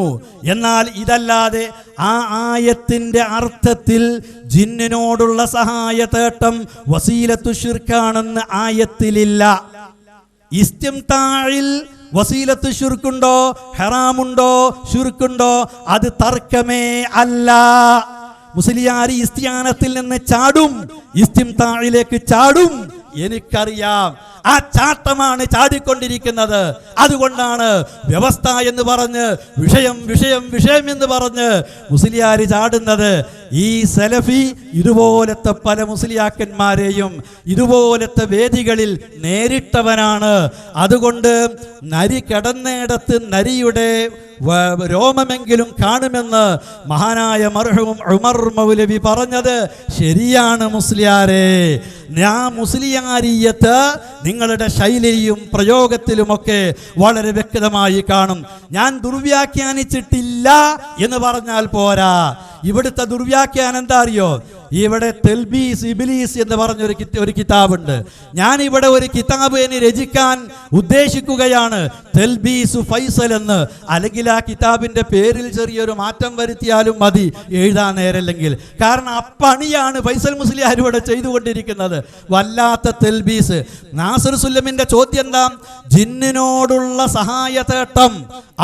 എന്നാൽ ഇതല്ലാതെ ആ ആയത്തിന്റെ അർത്ഥത്തിൽ ജിന്നിനോടുള്ള സഹായതേട്ടം വസീലത്തു ശിർക്കാണെന്ന് ആയത്തിലില്ല. ഇസ്തിംതാഇൽ വസീലത്ത് ശിർക്കുണ്ടോ, ഹറാമുണ്ടോ, ശിർക്കുണ്ടോ? അത് തർക്കമേ അല്ല. മുസ്ലിയാർ ഇസ്തിയാനത്തിൽ നിന്ന് ചാടും, ഇസ്തിംതാഇലേക്ക് ചാടും. എനിക്കറിയാം, ആ ചാട്ടമാണ് ചാടിക്കൊണ്ടിരിക്കുന്നത്. അതുകൊണ്ടാണ് വ്യവസ്ഥ എന്ന് പറഞ്ഞ് വിഷയം വിഷയം വിഷയം എന്ന് പറഞ്ഞ് മുസ്ലിയാർ ചാടുന്നത്. ഈ സലഫി ഇതുപോലത്തെ പല മുസ്ലിയാക്കന്മാരെയും ഇതുപോലത്തെ വേദികളിൽ നേരിട്ടവനാണ്. അതുകൊണ്ട് നരി കിടന്നിടത്ത് നരിയുടെ രോമമെങ്കിലും കാണുമെന്ന് മഹാനായ മർഹൂം ഉമർ മൗലവി പറഞ്ഞത് ശരിയാണ്. മുസ്ലിയാരെ, ഞാൻ മുസ്ലിയാരിയത്ത് നിങ്ങളുടെ ശൈലിയും പ്രയോഗത്തിലുമൊക്കെ വളരെ വ്യക്തമായി കാണും. ഞാൻ ദുർവ്യാഖ്യാനിച്ചിട്ടില്ല എന്ന് പറഞ്ഞാൽ പോരാ. ഇവിടുത്തെ ദുർവ്യാഖ്യാനം എന്താ അറിയോ? ഇവിടെ തെൽബീസ് ഇബ്ലീസ് എന്ന് പറഞ്ഞൊരു കിതാബുണ്ട്. ഞാൻ ഇവിടെ ഒരു കിതാബ് എന്നെ രചിക്കാൻ ഉദ്ദേശിക്കുകയാണ്, തെൽബീസു ഫൈസൽ എന്ന്. അല്ലെങ്കിൽ ആ കിതാബിന്റെ പേരിൽ ചെറിയൊരു മാറ്റം വരുത്തിയാലും മതി, എഴുതാൻ നേരല്ലെങ്കിൽ. കാരണം അപ്പണിയാണ് ഫൈസൽ മുസ്ലിയാർ ഇവിടെ ചെയ്തുകൊണ്ടിരിക്കുന്നത്. വല്ലാത്ത തെൽബീസ്. നാസിർ സുല്ലമിന്റെ ചോദ്യം എന്താ? ജിന്നിനോടുള്ള സഹായതേട്ടം,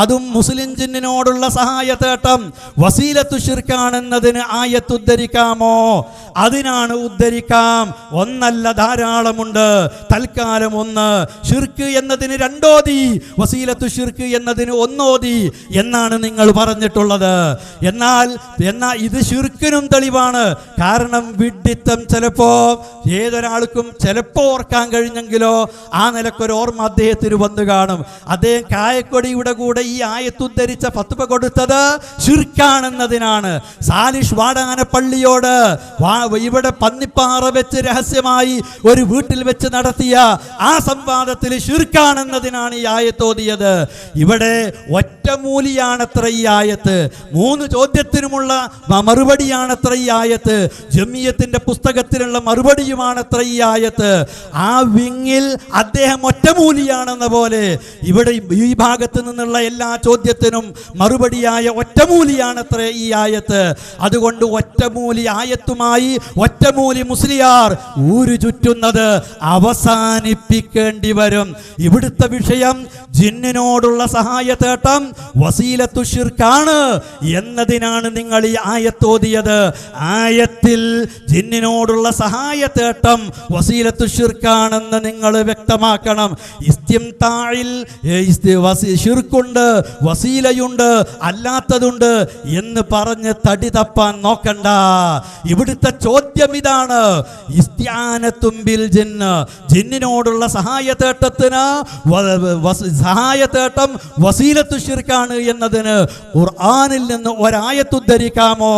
അതും മുസ്ലിം ജിന്നിനോടുള്ള സഹായതേട്ടം വസീലത്തു ശിർക്കാണെന്നതിന് ആയത്ത് ഉദ്ധരിക്കാമോ? അതിനാണ് ഉദ്ധരിക്കാം. ഒന്നല്ല, ധാരാളമുണ്ട്. തൽക്കാലം ഒന്ന്. ഷിർക്ക് എന്നതിന് രണ്ടോതി, വസീലത്തു ഷിർക്ക് എന്നതിന് ഒന്നോതി എന്നാണ് നിങ്ങൾ പറഞ്ഞിട്ടുള്ളത്. എന്നാൽ ഇത് ഷിർക്കിനും തെളിവാണ്. കാരണം വിഡ്ഢിത്തം ചിലപ്പോ ഏതൊരാൾക്കും ചിലപ്പോ ഓർക്കാൻ കഴിഞ്ഞെങ്കിലോ ആ നിലക്കൊരു ഓർമ്മ അദ്ദേഹത്തിന് വന്നു കാണും. അദ്ദേഹം കായക്കൊടിയുടെ കൂടെ ഈ ആയത്ത് ഉദ്ധരിച്ച ഫത്വ കൊടുത്തത് ഷിർക്കാണെന്നതിനാണ്. സാലിഷ് വാടാനപ്പള്ളിയോട് ഇവിടെ പന്നിപ്പാറ വെച്ച് രഹസ്യമായി ഒരു വീട്ടിൽ വെച്ച് നടത്തിയ ആ സംവാദത്തിൽ ഷിർക്കാണെന്നതിനാണ് ഈ ആയത്ത് ഓതിയത്. ഇവിടെ ഒറ്റമൂലിയാണത്ര ഈ ആയത്ത്. 3 ചോദ്യത്തിനുമുള്ള മറുപടിയാണത്ര ഈ ആയത്ത്. ജമിയത്തിന്റെ പുസ്തകത്തിലുള്ള മറുപടിയുമാണത്ര ഈ ആയത്ത്. ആ വിങ്ങിൽ അദ്ദേഹം ഒറ്റമൂലിയാണെന്ന പോലെ ഇവിടെ ഈ ഭാഗത്ത് നിന്നുള്ള എല്ലാ ചോദ്യത്തിനും മറുപടിയായ ഒറ്റമൂലിയാണത്ര ഈ ആയത്ത്. അതുകൊണ്ട് ഒറ്റമൂലി ആയത്തുമായി ഒറ്റമൂലി മുസ്ലിയാർ ഊരു ചുറ്റുന്നത് അവസാനിപ്പിക്കേണ്ടി വരും. ഇവിടുത്തെ വിഷയം ജിന്നിനോടുള്ള സഹായതേട്ടം വസീലത്തു ശിർക്കാണ് എന്നതിനാണ് നിങ്ങൾ ഈ ആയത്തോതിയത്. ആയത്തിൽ ജിന്നിനോടുള്ള സഹായതേട്ടം വസീലത്തു ശിർക്കാണെന്ന് നിങ്ങൾ വ്യക്തമാക്കണം. ഇസ്തിംതാഇൽ ശിർക്കുണ്ട്, വസീലയുണ്ട്, അല്ലാത്തതുണ്ട് എന്ന് പറഞ്ഞ് തടി തപ്പാൻ നോക്കണ്ട. ഇവിടുത്തെ ചോദ്യം ഇതാണ്. ഇസ്തിആനത്തും ബിൽ ജിന്ന്, ജിന്നിനോടുള്ള സഹായതേട്ടത്തിന് സഹായതേട്ടം വസീലത്തു ശിർക്കാണ് എന്നതിന് ഖുർആനിൽ നിന്ന് ഒരായത്ത് ഉദ്ധരിക്കാമോ?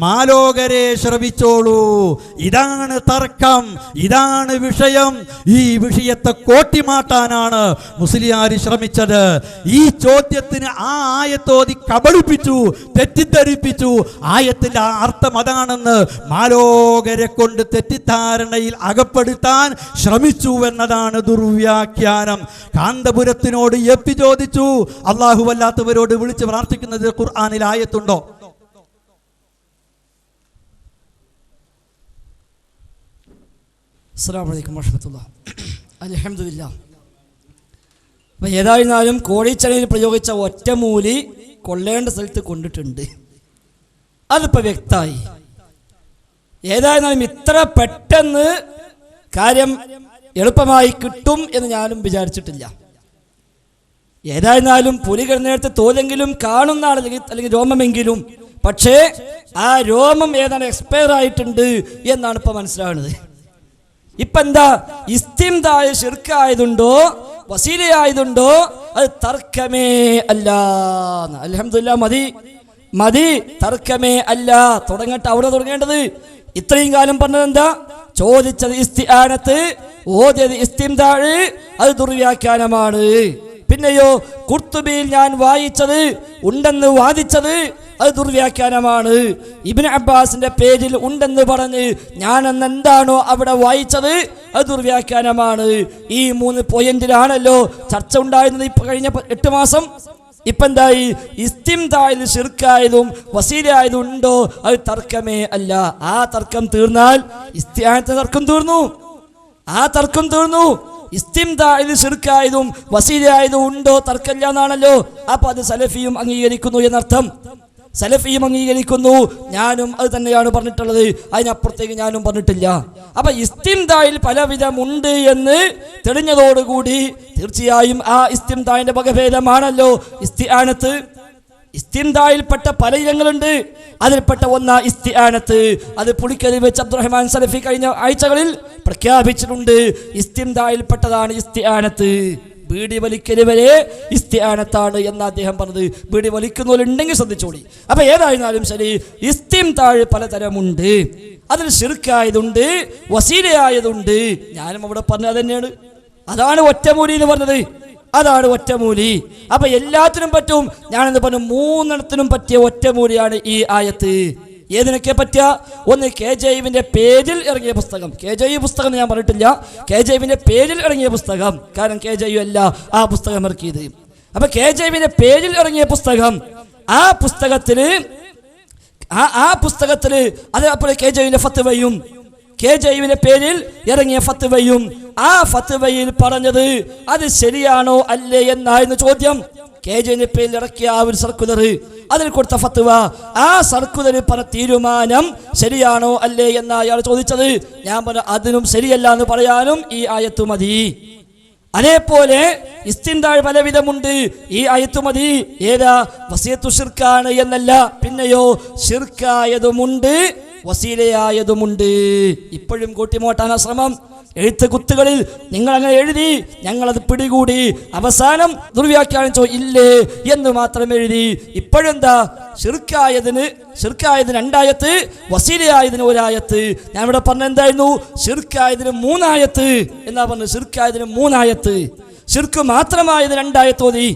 മാലോകരെ ശ്രവിച്ചോളൂ. ഇതാണ് തർക്കം, ഇതാണ് വിഷയം. ഈ വിഷയത്തെ കോട്ടിമാട്ടാനാണ് മുസ്ലിയാർ ശ്രമിച്ചത്. ഈ ചോദ്യത്തിന് ആ ആയത്തോതി കബളിപ്പിച്ചു, തെറ്റിദ്ധരിപ്പിച്ചു. ആയത്തിന്റെ ആ അർത്ഥം അതാണെന്ന് മാലോകരെ കൊണ്ട് തെറ്റിദ്ധാരണയിൽ അകപ്പെടുത്താൻ ശ്രമിച്ചു എന്നതാണ് ദുർവ്യാഖ്യാനം. കാന്തപുരത്തിനോട് എപ്പി ചോദിച്ചു, അല്ലാഹു അല്ലാത്തവരോട് വിളിച്ച് പ്രാർത്ഥിക്കുന്നത് ഖുർആനിൽ ആയത്തുണ്ടോ? അസ്സലാമു അലൈക്കും വറഹ്മത്തുള്ളാഹി. അൽഹംദുലില്ലാഹ്. അപ്പോൾ ഏതായിരുന്നാലും കോഴിച്ചനയിൽ പ്രയോഗിച്ച ഒറ്റമൂലി കൊള്ളേണ്ട സ്ഥലത്ത് കൊണ്ടിട്ടുണ്ട്. അതിപ്പോൾ വ്യക്തമായി. ഏതായിരുന്നാലും ഇത്ര പെട്ടെന്ന് കാര്യം എളുപ്പമായി കിട്ടും എന്ന് ഞാനും വിചാരിച്ചിട്ടില്ല. ഏതായിരുന്നാലും പുലി കിടന്നിടത്ത് തോലെങ്കിലും കാണുന്ന അല്ലെങ്കിൽ രോമമെങ്കിലും, പക്ഷേ ആ രോമം ഏതാണ് എക്സ്പയർ ആയിട്ടുണ്ട് എന്നാണ് ഇപ്പൊ മനസ്സിലാകുന്നത്. ഇപ്പൊ എന്താ, ഇസ്തിംതായ ശിർക്കായതുണ്ടോ വസീലയായതുണ്ടോ അത് തർക്കമേ അല്ല. അൽഹംദുലില്ലാഹ്, മതി, തർക്കമേ അല്ല. തുടങ്ങട്ടെ, അവിടെ തുടങ്ങേണ്ടത്. ഇത്രയും കാലം പറഞ്ഞത് എന്താ? ചോദിച്ചത് ഇസ്തിആനത്ത്, ഓതിയത് ഇസ്തിംതാഴ്, അത് ദുർവ്യാഖ്യാനമാണ്. പിന്നെയോ ഖുർത്തുബിയിൽ ഞാൻ വായിച്ചത് ഉണ്ടെന്ന് വാദിച്ചത് അത് ദുർവ്യാഖ്യാനമാണ്. ഇബ്നു അബ്ബാസിന്റെ പേജിൽ ഉണ്ടെന്ന് പറഞ്ഞ് ഞാൻ അന്ന് എന്താണോ അവിടെ വായിച്ചത് അത് ദുർവ്യാഖ്യാനമാണ്. ഈ 3 പോയിന്റിലാണല്ലോ ചർച്ച ഉണ്ടായിരുന്നത് ഇപ്പൊ കഴിഞ്ഞ 8 മാസം. ഇപ്പൊ എന്തായി? ഇസ്തിംതായിൽ ശിർക്കായതും വസീലയായതും ഉണ്ടോ? അത് തർക്കമേ അല്ല. ആ തർക്കം തീർന്നാൽ ഇസ്തിആനത്തെ തർക്കം തീർന്നു. ആ തർക്കം തീർന്നു. ഇസ്തിംതായിൽ ശിർക്കായതും വസീലയായതും ഉണ്ടോ? തർക്കമില്ല എന്നാണല്ലോ. അപ്പൊ അത് സലഫിയും അംഗീകരിക്കുന്നു എന്നർത്ഥം. സലഫിയും അംഗീകരിക്കുന്നു. ഞാനും അത് തന്നെയാണ് പറഞ്ഞിട്ടുള്ളത്, അതിനപ്പുറത്തേക്ക് ഞാനും പറഞ്ഞിട്ടില്ല. അപ്പൊ ഇസ്തിംതായിൽ പലവിധമുണ്ട് എന്ന് തെളിഞ്ഞതോടുകൂടി തീർച്ചയായും ആ ഇസ്തിംതായിന്റെ വകഭേദമാണല്ലോ ഇസ്തിആനത്ത്. ഇസ്തിംതായിൽപ്പെട്ട പല ഇനങ്ങളുണ്ട്. അതിൽപ്പെട്ട ഒന്നാ ഇസ്തിആനത്ത്. അത് പുളിക്കരി വെച്ച് അബ്ദുറഹ്മാൻ സലഫി കഴിഞ്ഞ ആഴ്ചകളിൽ പ്രഖ്യാപിച്ചിട്ടുണ്ട്. ഇസ്തിംതായിൽപ്പെട്ടതാണ് ഇസ്തിആനത്ത്. ബീഡി വലിക്കല് വരെ ഇസ്തിആനത്താണ് എന്ന് അദ്ദേഹം പറഞ്ഞത്. ബീഡി വലിക്കുന്നവരുണ്ടെങ്കിൽ ശ്രദ്ധിച്ചോളി. അപ്പൊ ഏതായിരുന്നാലും ശരി, ഇസ്തിംതാഴ് പലതരമുണ്ട്. അതിൽ ശിർക്കായതുണ്ട്, വസീലയായതുണ്ട്. ഞാനും അവിടെ പറഞ്ഞത് തന്നെയാണ്. അതാണ് ഒറ്റമൂലി എന്ന് പറഞ്ഞത്. അതാണ് ഒറ്റമൂലി. അപ്പൊ എല്ലാത്തിനും പറ്റും. ഞാനെന്ന് പറഞ്ഞു 3 പറ്റിയ ഒറ്റമൂലിയാണ് ഈ ആയത്ത്. ഏതിനൊക്കെ പറ്റുക? ഒന്ന് KJIവിന്റെ പേജിൽ ഇറങ്ങിയ പുസ്തകം. KJI പുസ്തകം ഞാൻ പറഞ്ഞിട്ടില്ല, KJIവിന്റെ പേജിൽ ഇറങ്ങിയ പുസ്തകം. കാരണം KJI അല്ല ആ പുസ്തകം ഇറക്കിയത്. അപ്പൊ KJIവിന്റെ പേജിൽ ഇറങ്ങിയ പുസ്തകം, ആ പുസ്തകത്തില് അതേപോലെ KJIവിന്റെ ഫത്വയും, KJIവിന്റെ പേരിൽ ഇറങ്ങിയ ഫത്വയും, ആ ഫത്വയിൽ പറഞ്ഞത് അത് ശരിയാണോ അല്ലേ എന്നായിരുന്നു ചോദ്യം. KJIന്റെ പേരിൽ ഇറക്കിയ ആ ഒരു സർക്കുലർ, അതിൽ കൊടുത്ത ഫത്വ, ആ സർക്കുലർ പറഞ്ഞ തീരുമാനം ശരിയാണോ അല്ലേ എന്ന് അയാൾ ചോദിച്ചത്. ഞാൻ പറഞ്ഞു അതിനും ശരിയല്ല എന്ന് പറയാനും ഈ ആയത്ത് മതി. അതേപോലെ ഇസ്തിംതാഴ് പലവിധമുണ്ട്, ഈ ആയത്ത് മതി. ഏതാ? വസിയത്തു ശിർക്കാണ് എന്നല്ല, പിന്നെയോ ശിർക്കായതുമുണ്ട്, വസീലയായതുമുണ്ട്. ഇപ്പോഴും കൂട്ടിമോട്ടാണ് ശ്രമം. എഴുത്ത് കുത്തുകളിൽ നിങ്ങൾ അങ്ങനെ എഴുതി, ഞങ്ങളത് പിടികൂടി, അവസാനം ദുർവ്യാഖ്യാനിച്ചോ ഇല്ലേ എന്ന് മാത്രം എഴുതി. ഇപ്പോഴെന്താ? ശിർക്കായതിന് 2 ആയത്ത്, വസീലയായതിന് 1 ആയത്ത്. ഞാൻ ഇവിടെ പറഞ്ഞ എന്തായിരുന്നു? ശിർക്കായതിന് 3 ആയത്ത് എന്നാ പറഞ്ഞു. ശിർക്കായതിന് 3 ആയത്ത്. ശിർക്ക് മാത്രമായത് 2 ആയത്ത് ഓതി.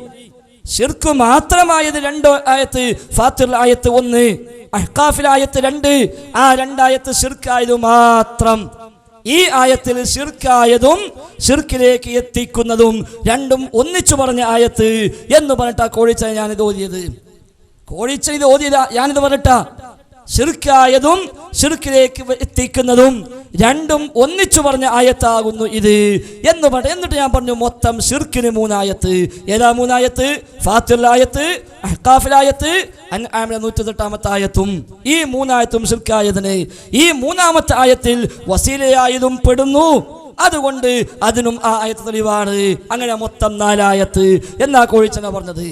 ശിർക്ക് മാത്രമായത് 2 ആയത്ത്. ഫാത്തിർ ആയത്ത് 1, അഹ്കാഫിൽ ആയത്ത് 2. ആ 2 ആയത്ത് ശിർക്കായത് മാത്രം. ഈ ആയത്തിൽ ശിർക്കായതും ശിർക്കിലേക്ക് എത്തിക്കുന്നതും രണ്ടും ഒന്നിച്ചു പറഞ്ഞ ആയത്ത് എന്ന് പറഞ്ഞിട്ടാ കോഴിച്ച ഞാനിത് ഓതിയത്. കോഴിച്ച ഇത് ഓതിയതാ ഞാനിത് പറഞ്ഞിട്ടാ. ശിർക്കായതും ശിർക്കിലേക്ക് എത്തിക്കുന്നതും രണ്ടും ഒന്നിച്ചു പറഞ്ഞ ആയത്താകുന്നു ഇത് എന്ന് പറഞ്ഞു. എന്നിട്ട് ഞാൻ പറഞ്ഞു മൊത്തം ശിർക്കിന് 3 ആയത്ത്. ഏതാ 3 ആയത്ത്? ഫാത്തിർ ആയത്ത്, അഹ്കാഫിൽ ആയത്ത്, അൻആമിലെ 108 ആയത്തും. ഈ 3 ആയത്തും ശിർക്കായതിന്. ഈ 3-ാമത്തെ ആയത്തിൽ വസീലയായതും പെടുന്നു. അതുകൊണ്ട് അതിനും ആ ആയത്ത് തെളിവാണ്. അങ്ങനെ മൊത്തം 4 ആയത്ത് എന്നാ കോഴിച്ചങ്ങ പറഞ്ഞത്.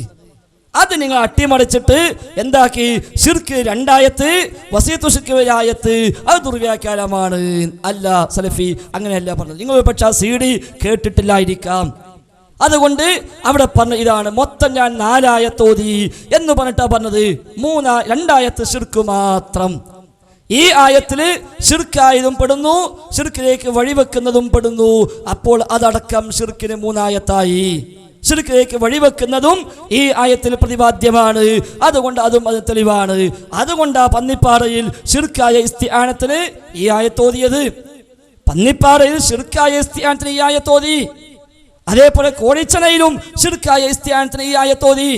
അത് നിങ്ങൾ അട്ടിമറിച്ചിട്ട് എന്താക്കി? ശിർക്ക് 2 ആയത്ത്, വസീയത്തു ശിർക്ക് 1 ആയത്ത്. അത് ദുർവ്യാഖ്യാനമാണ്. അല്ല സലഫി, അങ്ങനെയല്ല പറഞ്ഞത്. നിങ്ങൾ പക്ഷേ CD കേട്ടിട്ടില്ലായിരിക്കാം. അതുകൊണ്ട് അവിടെ പറഞ്ഞ ഇതാണ്. മൊത്തം ഞാൻ 4 ആയത്ത് ഓതി എന്ന് പറഞ്ഞിട്ടാ പറഞ്ഞത്. 2 ആയത്ത് ശിർക്ക് മാത്രം. ഈ ആയത്തില് ശിർക്കായതും പെടുന്നു, ശിർക്കിലേക്ക് വഴിവെക്കുന്നതും പെടുന്നു. അപ്പോൾ അതടക്കം ശിർക്കിന് 3 ആയത്തായി. ശിർക്കിലേക്ക് വഴിവെക്കുന്നതും ഈ ആയത്തിൽ പ്രതിപാദ്യമാണ്. അതുകൊണ്ട് അതും അത് തെളിവാണ്. അതുകൊണ്ടാ പന്നിപ്പാറയിൽ ശിർക്കായ ഇസ്തിആനത്തിന് ഈ ആയത്തോതിയത്. പന്നിപ്പാറയിൽ ശിർക്കായ ഇസ്തിആനത്തിന് ഈ ആയത്തോതി. അതേപോലെ കോഴിച്ചണയിലും ശിർക്കായ ഇസ്തിആനത്തിന് ഈ ആയത്തോതി.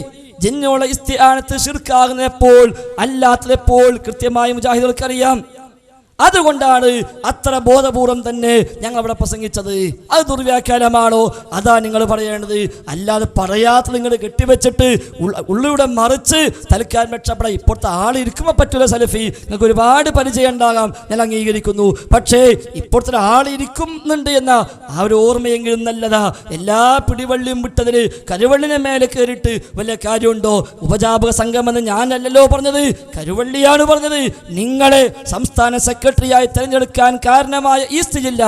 ജിന്നോള ഇസ്തിആനത്ത് ശിർക്കാകുന്നപ്പോൾ അല്ലാത്തതെപ്പോൾ കൃത്യമായി മുജാഹിദുകൾക്കറിയാം. അതുകൊണ്ടാണ് അത്ര ബോധപൂർവം തന്നെ ഞങ്ങൾ അവിടെ പ്രസംഗിച്ചത്. അത് ദുർവ്യാഖ്യാനമാണോ? അതാ നിങ്ങൾ പറയേണ്ടത്. അല്ലാതെ പറയാത്ത നിങ്ങൾ കെട്ടിവെച്ചിട്ട് ഉള്ളിലൂടെ മറിച്ച് തൽക്കാലം രക്ഷപ്പെടാം. ഇപ്പോഴത്തെ ആളിരിക്കുമ്പോൾ പറ്റൂല സലഫി. നിങ്ങൾക്ക് ഒരുപാട് പരിചയം ഉണ്ടാകാം, ഞാൻ അംഗീകരിക്കുന്നു. പക്ഷേ ഇപ്പോഴത്തെ ആളിരിക്കുന്നുണ്ട് എന്ന ആ ഒരു ഓർമ്മയെങ്കിലും നല്ലതാ. എല്ലാ പിടിവള്ളിയും വിട്ടതിന് കരുവള്ളിനെ മേലെ കയറിയിട്ട് വല്ല കാര്യമുണ്ടോ? ഉപജാപക സംഘമെന്ന് ഞാനല്ലല്ലോ പറഞ്ഞത്, കരുവള്ളിയാണ് പറഞ്ഞത്. നിങ്ങളെ സംസ്ഥാന സെക്രട്ടറി സെക്രട്ടറിയായി തെരഞ്ഞെടുക്കാൻ കാരണമായ ഈസ്റ്റ് ജില്ല,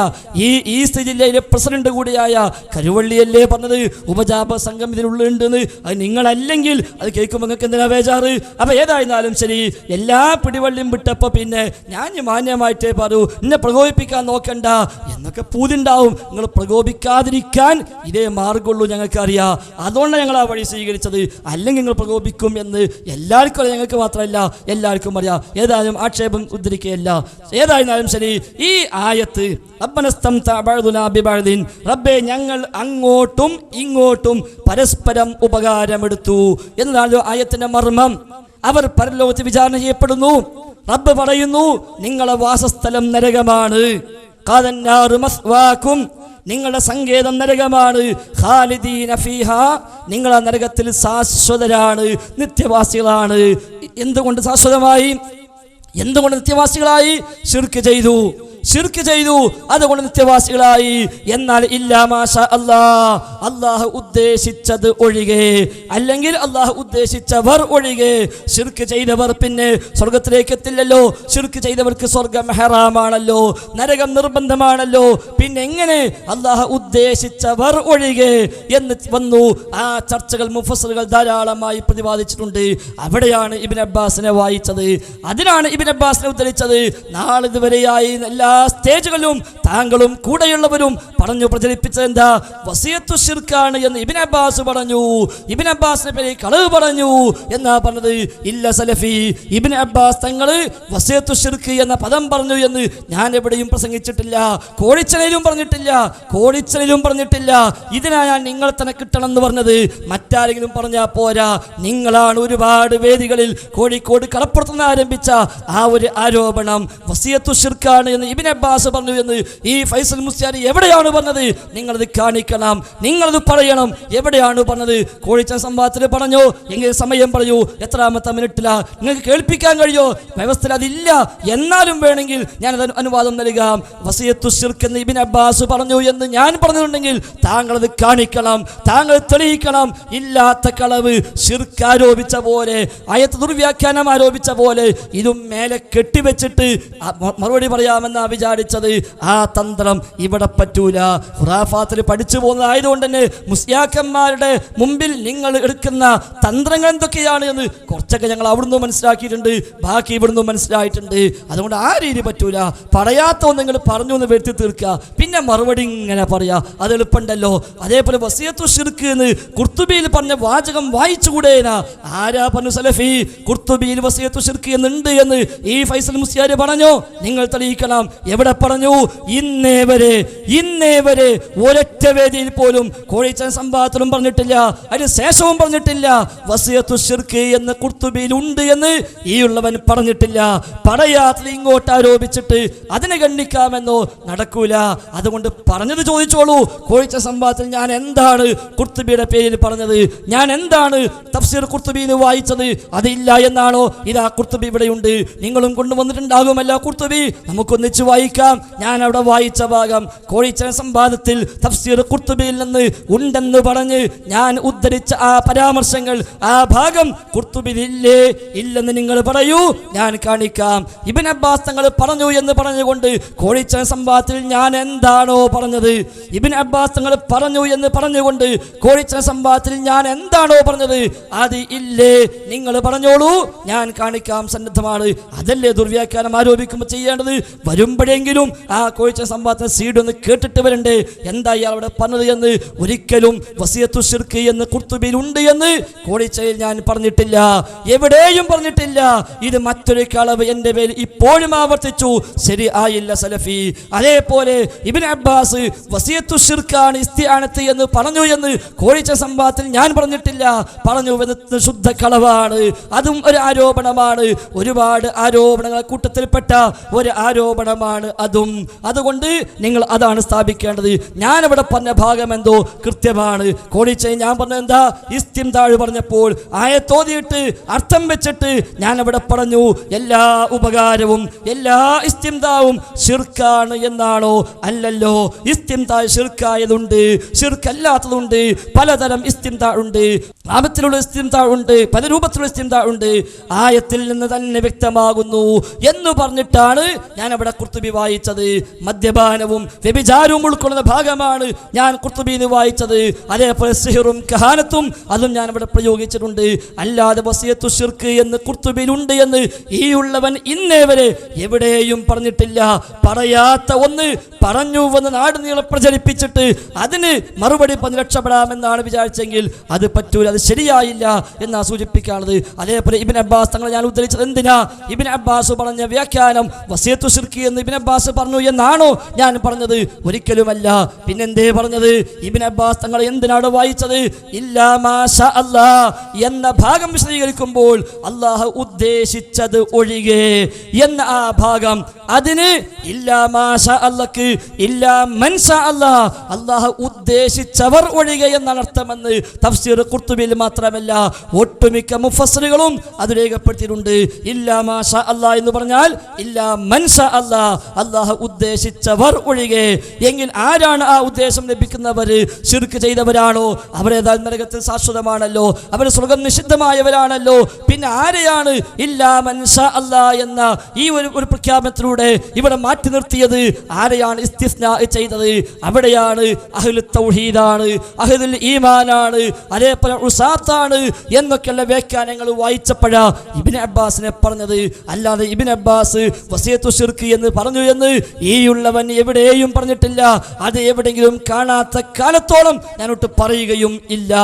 ഈ ഈസ്റ്റ് ജില്ലയിലെ പ്രസിഡന്റ് കൂടിയായ കരുവള്ളിയല്ലേ പറഞ്ഞത് ഉപജാപ സംഘം ഇതിലുള്ളുണ്ടെന്ന്? അത് നിങ്ങളല്ലെങ്കിൽ അത് കേൾക്കുമ്പോൾ നിങ്ങൾക്ക് എന്തിനാ ബേജാറ്? അപ്പൊ ഏതായിരുന്നാലും ശരി, എല്ലാ പിടിവള്ളിയും വിട്ടപ്പോ പിന്നെ ഞാൻ മാന്യമായിട്ടേ പറയൂ, എന്നെ പ്രകോപിപ്പിക്കാൻ നോക്കണ്ട എന്നൊക്കെ പൂതിണ്ടാവും. നിങ്ങൾ പ്രകോപിക്കാതിരിക്കാൻ ഇതേ മാർഗമുള്ളൂ, ഞങ്ങൾക്കറിയാം. അതുകൊണ്ടാണ് ഞങ്ങൾ ആ വഴി സ്വീകരിച്ചത്. അല്ലെങ്കിൽ നിങ്ങൾ പ്രകോപിക്കും എന്ന് എല്ലാവർക്കും അറിയാം, ഞങ്ങൾക്ക് മാത്രമല്ല എല്ലാവർക്കും അറിയാം. ഏതായാലും ആക്ഷേപം ഉദ്ധരിക്കുകയല്ല. ഏതായിരുന്നാലും ശരി, ഈ ആയത്ത് റബ്ബേ ഞങ്ങൾ അങ്ങോട്ടും ഇങ്ങോട്ടും പരസ്പരം ഉപകാരമെടുത്തു എന്നതാണ് ആയത്തിന്റെ മർമ്മം. അവർ പരലോകത്ത് വിചാരണ ചെയ്യപ്പെടുന്നു. റബ്ബ് പറയുന്നു, നിങ്ങളെ വാസസ്ഥലം നരകമാണ്. നിങ്ങളുടെ സങ്കേതം നരകമാണ്. ഖാലിദീന ഫീഹാ, നിങ്ങളെ നരകത്തിൽ ശാശ്വതരാണ്, നിത്യവാസികളാണ്. എന്തുകൊണ്ട് ശാശ്വതമായി? എന്തുകൊണ്ട് നിത്യവാസികളായി? ശിർക്ക് ചെയ്തു, അതുകൊണ്ട് നിത്യവാസികളായി. എന്നാൽ ഇല്ലാ മാഷാ അല്ലാഹ് ഉദ്ദേശിച്ചത് ഒഴികെ, അല്ലെങ്കിൽ അല്ലാഹ് ഉദ്ദേശിച്ചവർ ഒഴികെ. ശിർക്ക് ചെയ്തവർ പിന്നെ സ്വർഗത്തിലേക്ക് എത്തില്ലല്ലോ. ശിർക്ക് ചെയ്തവർക്ക് സ്വർഗം ഹറാമാണല്ലോ, നരകം നിർബന്ധമാണല്ലോ. പിന്നെ എങ്ങനെ അല്ലാഹ് ഉദ്ദേശിച്ചവർ ഒഴികെ എന്ന് വന്നു? ആ ചർച്ചകൾ മുഫസ്സിറുകൾ ധാരാളമായി പ്രതിപാദിച്ചിട്ടുണ്ട്. അവിടെയാണ് ഇബ്നു അബ്ബാസിനെ വായിച്ചത്, അതിനാണ് ഇബ്നു അബ്ബാസിനെ ഉദ്ധരിച്ചത്. നാളിതുവരെയായി എല്ലാ സ്റ്റേജുകളിലും താങ്കളും കൂടെയുള്ളവരും പറഞ്ഞു പ്രചരിപ്പിച്ചത് എന്താ? വസിയത്തു ശിർക്കാണ് എന്ന് ഇബ്നു അബ്ബാസ് പറഞ്ഞു. ഇബ്നു അബ്ബാസിനെ പേര് കളവ് പറഞ്ഞു എന്നാ പറഞ്ഞത്. ഇല്ല സലഫി, ഇബ്നു അബ്ബാസ് തങ്ങൾ വസിയത്തു ശിർക്ക് എന്ന പദം പറഞ്ഞു എന്ന് ഞാൻ എവിടെയും പ്രസംഗിച്ചിട്ടില്ല. കോഴിച്ചലയിലും പറഞ്ഞിട്ടില്ല. ഇതിനാ ഞാൻ നിങ്ങൾ തന്നെ കിട്ടണം എന്ന് പറഞ്ഞത്. മറ്റാരെങ്കിലും പറഞ്ഞാൽ പോരാ. നിങ്ങളാണ് ഒരുപാട് വേദികളിൽ കോഴിക്കോട് കടപ്പുറത്തുനിന്ന് ആരംഭിച്ച ആ ഒരു ആരോപണം വസിയത്തു ശിർക്കാണ് എന്ന് ഇബ്നു അബ്ബാസ് പറഞ്ഞു എന്ന് ഈ ഫൈസൽ മുസ്ലിയാരി എവിടെയാണ് പറഞ്ഞത്? നിങ്ങളത് കാണിക്കണം, നിങ്ങളത് പറയണം. എവിടെയാണ് പറഞ്ഞത്? കോഴിച്ച സംവാദത്തിൽ പറഞ്ഞോ? എങ്കിൽ സമയം പറയൂ, എത്രാമത്തെ മിനിറ്റിലാ? നിങ്ങൾക്ക് കേൾപ്പിക്കാൻ കഴിയോ? വ്യവസ്ഥയിൽ അതില്ല. എന്നാലും വേണമെങ്കിൽ ഞാനത് അനുവാദം നൽകാം. വസിയത്തു ശിർക്ക് എന്ന് ഇബ്നു അബ്ബാസ് പറഞ്ഞു എന്ന് ഞാൻ പറഞ്ഞിട്ടുണ്ടെങ്കിൽ താങ്കളത് കാണിക്കണം, താങ്കൾ തെളിയിക്കണം. ഇല്ലാത്ത കളവ് ശിർക്ക് ആരോപിച്ച പോലെ, ആയത്ത് ദുർവ്യാഖ്യാനം ആരോപിച്ച പോലെ ഇതും മേലെ കെട്ടിവെച്ചിട്ട് മറുപടി പറയാമെന്നാ വിചാരിച്ചത്. ആ തന്ത്രം ഇവിടെ പറ്റൂല. ഖുറാഫാത്തിൽ പഠിച്ചു പോകുന്നതായതുകൊണ്ട് തന്നെ മുസ്ലിയാക്കന്മാരുടെ മുമ്പിൽ നിങ്ങൾ എടുക്കുന്ന തന്ത്രങ്ങൾ എന്തൊക്കെയാണ് എന്ന് കുറച്ചൊക്കെ ഞങ്ങൾ അവിടുന്ന് മനസ്സിലാക്കിയിട്ടുണ്ട്, ബാക്കി ഇവിടുന്ന് മനസ്സിലായിട്ടുണ്ട്. അതുകൊണ്ട് ആ രീതി പറ്റൂല. പറയാത്ത നിങ്ങൾ പറഞ്ഞു എന്ന് വരുത്തി തീർക്കുക, പിന്നെ മറുപടി ഇങ്ങനെ പറയാ, അത് എളുപ്പമുണ്ടല്ലോ. അതേപോലെ വസിയത്തു ശിർക്ക് എന്ന് ഖുർത്തുബിയിൽ പറഞ്ഞ വാചകം വായിച്ചുകൂടേനാ? ആരാ പറഞ്ഞു സലഫി ഖുർത്തുബിയിൽ വസിയത്തു ശിർക്ക് എന്നുണ്ട് എന്ന് ഈ ഫൈസൽ മുസ്ലിയാർ പറഞ്ഞോ? നിങ്ങൾ തെളിയിക്കണം. എവിടെ പറഞ്ഞു? ഇന്നേ വരെ ഒരൊറ്റ വേദിയിൽ പോലും കോഴിച്ചൻ സംവാദത്തിലും പറഞ്ഞിട്ടില്ല, അതിന് ശേഷവും പറഞ്ഞിട്ടില്ല വസിയത്തു ശിർക്ക് എന്ന് ഖുർത്തുബിയിൽ ഉണ്ട് എന്ന് ഈ ഉള്ളവൻ പറഞ്ഞിട്ടില്ല. പറയാത്തത് ഇങ്ങോട്ട് ആരോപിച്ചിട്ട് അതിനെ ഗണ്ണിക്കാമെന്നോ? നടക്കൂല. അതുകൊണ്ട് പറഞ്ഞത് ചോദിച്ചോളൂ. കോഴിച്ചൻ സംവാദത്തിൽ ഞാൻ എന്താണ് ഖുർത്തുബിയുടെ പേരിൽ പറഞ്ഞത്? ഞാൻ എന്താണ് തഫ്സീർ ഖുർത്തുബിയിൽ വായിച്ചത്? അതില്ല എന്നാണോ? ഇതാ ഖുർത്തുബി ഇവിടെയുണ്ട്, നിങ്ങളും കൊണ്ടുവന്നിട്ടുണ്ടാകുമല്ലോ ഖുർത്തുബി, നമുക്കൊന്നിച്ച് വായിക്കാം. ഞാൻ അവിടെ വായിച്ച ഭാഗം കോഴിച്ചൻ സംവാദത്തിൽ തഫ്സീർ ഖുർത്തുബിയിൽ നിന്ന് ഉണ്ടെന്ന് പറഞ്ഞ് ഞാൻ ഉദ്ധരിച്ച ആ പരാമർശങ്ങൾ, ആ ഭാഗം ഖുർത്തുബിയിലില്ലേ? ഇല്ലെന്ന് നിങ്ങൾ പറയൂ, ഞാൻ കാണിക്കാം. ഇബ്നു അബ്ബാസ് തങ്ങൾ പറഞ്ഞു എന്ന് പറഞ്ഞുകൊണ്ട് കോഴിച്ചൻ സംവാദത്തിൽ ഞാൻ എന്താണോ പറഞ്ഞത്, ഇബ്നു അബ്ബാസ് തങ്ങൾ പറഞ്ഞു എന്ന് പറഞ്ഞുകൊണ്ട് കോഴിച്ചൻ സംവാദത്തിൽ ഞാൻ എന്താണോ പറഞ്ഞത് അത് ഇല്ലേ? നിങ്ങൾ പറഞ്ഞോളൂ, ഞാൻ കാണിക്കാം, സന്നദ്ധമാണ്. അതല്ലേ ദുർവ്യാഖ്യാനം ആരോപിക്കുമ്പോൾ ചെയ്യേണ്ടത്? വരുമ്പോഴെങ്കിലും ആ കോഴിച്ച സംവാദത്തിന് സീഡ് ഒന്ന് കേട്ടിട്ട് വരണ്ടേ, എന്താ ഇയാൾ അവിടെ പറഞ്ഞത് എന്ന്. ഒരിക്കലും വസിയത്തു ശിർക്ക് എന്ന് ഖുർത്തുബിയിൽ ഉണ്ട് എന്ന് കോഴിച്ചയിൽ ഞാൻ പറഞ്ഞിട്ടില്ല, എവിടെയും പറഞ്ഞിട്ടില്ല. ഇത് മറ്റൊരു കളവ് എൻ്റെ പേര് ഇപ്പോഴും ആവർത്തിച്ചു. ശരി ആയില്ല സലഫി. അതേപോലെ ഇബ്നു അബ്ബാസ് വസിയത്തു ശിർക്കാണ് ഇസ്തിആനത്ത് എന്ന് പറഞ്ഞു എന്ന് കോഴിച്ച സംവാദത്തിൽ ഞാൻ പറഞ്ഞിട്ടില്ല. പറഞ്ഞു എന്നത് ശുദ്ധ കളവാണ്. അതും ഒരു ആരോപണമാണ്. ഒരുപാട് ആരോപണങ്ങൾ കൂട്ടത്തിൽപ്പെട്ട ഒരു ആരോപണമാണ്. ഭാഗമാണ് അതും. അതുകൊണ്ട് നിങ്ങൾ അതാണ് സ്ഥാപിക്കേണ്ടത്. ഞാനിവിടെ പറഞ്ഞ ഭാഗം എന്തോ കൃത്യമാണ്. കോടിച്ചേ ഞാൻ പറഞ്ഞത് എന്താ? ഇസ്തിംതാഴ് പറഞ്ഞപ്പോൾ ആയത്തോതിയിട്ട് അർത്ഥം വെച്ചിട്ട് ഞാൻ അവിടെ പറഞ്ഞു എല്ലാ ഉപകാരവും എല്ലാ ഇസ്തിംതാവും ശിർക്കാണ് എന്നാണോ? അല്ലല്ലോ. ഇസ്തിംതാ ശിർക്കായതുണ്ട്, ശിർക്കല്ലാത്തതുണ്ട്. പലതരം ഇസ്തിംതാ ഉണ്ട്, ആപത്തിലുള്ള ഇസ്തിംതാ ഉണ്ട്, പല രൂപത്തിലുള്ള ഇസ്തിംതാ ഉണ്ട്. ആയത്തിൽ നിന്ന് തന്നെ വ്യക്തമാകുന്നു എന്ന് പറഞ്ഞിട്ടാണ് ഞാൻ അവിടെ ഖുർത്തുബി വായിച്ചത്. മദ്യപാനവും വ്യഭിചാരവും ഉൾക്കൊള്ളുന്ന ഭാഗമാണ് ഞാൻ ഖുർത്തുബിയിൽ വായിച്ചത്. അതേപോലെ സിഹറും കഹാനത്തും അതും ഞാൻ ഇവിടെ പ്രയോഗിച്ചിട്ടുണ്ട്. അല്ലാതെ വസിയത്തു ശിർക്ക് എന്ന് ഖുർത്തുബിയിലുണ്ട് എന്ന് ഈ ഉള്ളവൻ ഇന്നേ വരെ എവിടെയും പറഞ്ഞിട്ടില്ല. പറയാത്ത ഒന്ന് പറഞ്ഞുവെന്ന് നാട് നീളെ പ്രചരിപ്പിച്ചിട്ട് അതിന് മറുപടി പറഞ്ഞ് രക്ഷപ്പെടാമെന്നാണ് വിചാരിച്ചെങ്കിൽ അത് പറ്റൂല, അത് ശരിയായില്ല എന്നാ സൂചിപ്പിക്കാനുള്ളത്. അതേപോലെ ഇബ്നു അബ്ബാസ് തങ്ങൾ ഞാൻ ഉദ്ധരിച്ചത് എന്തിനാ? ഇബ്നു അബ്ബാസ് പറഞ്ഞ വ്യാഖ്യാനം വസിയത്തു ശിർക്ക് എന്ന് ഇബ്നു അബ്ബാസ് പറഞ്ഞു എന്നാണോ ഞാൻ പറഞ്ഞത്? ഒരിക്കലുമല്ല. പിന്നെന്തേ പറഞ്ഞത്? ഇബ്നു അബ്ബാസ് തങ്ങൾ എന്തിനാണ് വായിച്ചത്? ഇല്ലാ മാഷാ അല്ലാഹ് എന്ന ഭാഗം വിശദീകരിക്കുമ്പോൾ അല്ലാഹു ഉദ്ദേശിച്ചത് ഒഴികെ എന്ന ആ ഭാഗം, അതിന് ഇല്ലാ മാഷാ അല്ലാഹ് ഇല്ലാ മൻഷാ അല്ലാഹ് അല്ലാഹു ഉദ്ദേശിച്ചവർ ഒഴികെ എന്നാണ് അർത്ഥമെന്ന് തഫ്സീർ ഖുർത്തുബിയിൽ മാത്രമല്ല ഒട്ടുമിക്ക മുഫസ്സിറുകളും അത് രേഖപ്പെടുത്തിയിട്ടുണ്ട്. ഇല്ലാ മാഷാ അല്ലാഹ് എന്ന് പറഞ്ഞാൽ ഇല്ലാ മൻഷാ അല്ലാഹ് അല്ലാഹു ഉദ്ദേശിച്ചവർ ഒഴികെ. എങ്കിൽ ആരാണ് ആ ഉദ്ദേശം ലഭിക്കുന്നവർ? ശിർക്ക് ചെയ്തവരാണോ? അവരേതായാലും നരകത്തിൽ ശാശ്വതമാണല്ലോ, അവർ സ്വർഗം നിഷിദ്ധമായവരാണല്ലോ. പിന്നെ ആരെയാണ് ഇല്ലാ മൻഷാ അല്ലാഹ് എന്ന ഈ ഒരു പ്രഖ്യാപനത്തിലൂടെ ഇവിടെ മാറ്റി നിർത്തിയത്? ആരെയാണ് ഇസ്തിസ്നാ ചെയ്തത്? അവിടെയാണ് അഹ്ലുൽ തൗഹീദാണ്, അഹ്ലുൽ ഈമാനാണ്, അതേപോലെ ഉസാത്താണ് എന്നൊക്കെയുള്ള വ്യാഖ്യാനങ്ങൾ വായിച്ചപ്പോഴാ ഇബ്നു അബ്ബാസിനെ പറഞ്ഞത്. അല്ലാതെ ഇബ്നു അബ്ബാസ് വസിയത്തു ശിർക്ക് എന്ന് പറഞ്ഞു എന്ന് ഈ ഉള്ളവൻ എവിടെയും പറഞ്ഞിട്ടില്ല. അത് എവിടെയെങ്കിലും കാണാത്ത കാലത്തോളം ഞാനൊട്ട് പറയുകയും ഇല്ല.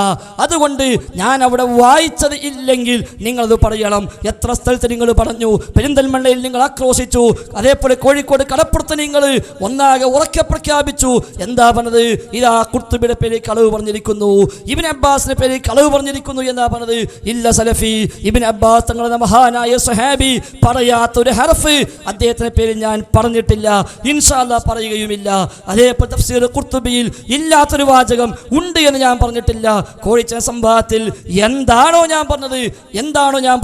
അതുകൊണ്ട് ഞാൻ അവിടെ വായിച്ചത് ഇല്ലെങ്കിൽ നിങ്ങളത് പറയണം. എത്ര സ്ഥലത്ത് നിങ്ങൾ പറഞ്ഞു, പെരിന്തൽമണ്ണയിൽ നിങ്ങൾ ആക്രോശിച്ചു, അതേപോലെ കോഴിക്കോട് കടപ്പുറത്ത് നിങ്ങൾ ഒന്നാകെ ഉറക്കെ പ്രഖ്യാപിച്ചു. എന്താ പറഞ്ഞത്? ഇതാ ഖുർത്തുബിയുടെ പേരിൽ കളവ് പറഞ്ഞിരിക്കുന്നു, ഇബ്നു അബ്ബാസിന്റെ പേരിൽ കളവ് പറഞ്ഞിരിക്കുന്നു എന്നാ പറഞ്ഞത്. ഇല്ല സലഫി, ഇബ്നു അബ്ബാസ് തങ്ങളുടെ മഹാനായ സ്വഹാബി പറയാത്ത ഒരു ഹർഫ് അദ്ദേഹത്തിന്റെ പേരിൽ ഞാൻ പറഞ്ഞിട്ടില്ല, ഇൻഷാ അല്ലാഹ് പറയുകയുമില്ല. അതേപോലെ തഫ്സീർ ഖുർത്തുബിയിൽ ഇല്ലാത്തൊരു വാചകം ഉണ്ട് എന്ന് ഞാൻ പറഞ്ഞിട്ടില്ല. കോഴിച്ച സംഭവത്തിൽ എന്താണോ ഞാൻ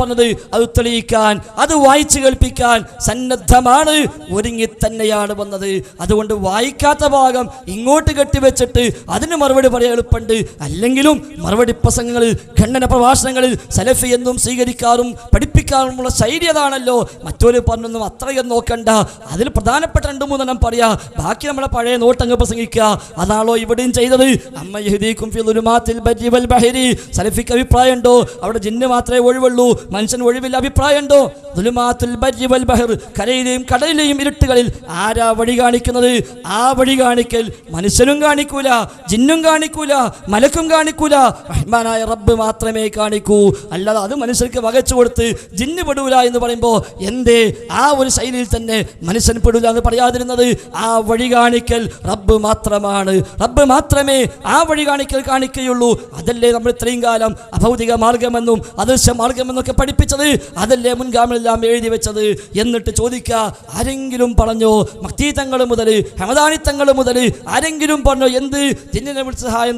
പറഞ്ഞത് അത് തെളിയിക്കാൻ, അത് വായിച്ചു കേൾപ്പിക്കാൻ സന്നദ്ധമാണ്, ഒരുങ്ങി തന്നെയാണ് വന്നത്. അതുകൊണ്ട് വായിക്കാത്ത ഭാഗം ഇങ്ങോട്ട് കെട്ടിവെച്ചിട്ട് അതിന് മറുപടി പറയാൻ എളുപ്പമുണ്ട്. അല്ലെങ്കിലും മറുപടി പ്രസംഗങ്ങളിൽ, ഖണ്ഡന പ്രഭാഷണങ്ങളിൽ സലഫി എന്നും സ്വീകരിക്കാറും പഠിപ്പിക്കാറുമുള്ള ശൈലി അതാണല്ലോ. മറ്റൊരു പറഞ്ഞൊന്നും അത്രയും നോക്കണ്ട, അതിൽ പ്രധാനപ്പെട്ട 2-3 പറയാ, ബാക്കി നമ്മളെ പഴയ നോട്ടങ്ങ് പ്രസംഗിക്കുക. അതാണല്ലോ ഇവിടെയും ചെയ്തത്. അമ്മ യഹ്ദീകും ഫി ദുലുമാത്തിൽ ബർരി വൽ ബഹരി. സലഫിക്ക് അഭിപ്രായമുണ്ടോ അവിടെ ജിന്ന് മാത്രമേ ഒഴിവുള്ളൂ, മനുഷ്യൻ ഒഴിവില്ല? അഭിപ്രായമുണ്ടോ? ദുലുമാത്തുൽ ബർരി വൽ ബഹർ, കരയിലെയും കടലിലെയും ഇരുട്ടുകളിൽ ആരാ വഴി കാണിക്കുന്നത്? ആ വഴി കാണിക്കൽ മനുഷ്യനും കാണിക്കൂല, ജിന്നും കാണിക്കൂല, മലക്കും കാണിക്കൂല, റഹ്മാനായ റബ്ബ് മാത്രമേ കാണിക്കൂ. അല്ലാതെ അത് മനുഷ്യർക്ക് വകച്ചു കൊടുത്ത് ജിന്ന് പെടൂല എന്ന് പറയുമ്പോൾ എന്തേ ആ ഒരു ശൈലിയിൽ തന്നെ മനുഷ്യൻ പെടൂല എന്ന് പറയാതിരുന്നത്? ആ വഴി കാണിക്കൽ റബ്ബ് മാത്രമാണ്, റബ്ബ് മാത്രമേ ആ വഴി കാണിക്കുകയുള്ളൂ. അതല്ലേ നമ്മൾ ഇത്രയും കാലം അഭൗതിക മാർഗമെന്നും അദൃശ്യ മാർഗമെന്നൊക്കെ പഠിപ്പിച്ചത്? അതല്ലേ മുൻഗാമികളെല്ലാം എഴുതി വെച്ചത്? എന്നിട്ട് ചോദിക്കുക, ആരെങ്കിലും പറഞ്ഞോ? മക്തി തങ്ങൾ മുതൽ ഹമദാനി തങ്ങൾ മുതൽ ആരെങ്കിലും പറഞ്ഞോ എന്ത് ജിന്നിനെ വിളിച്ച് സഹായം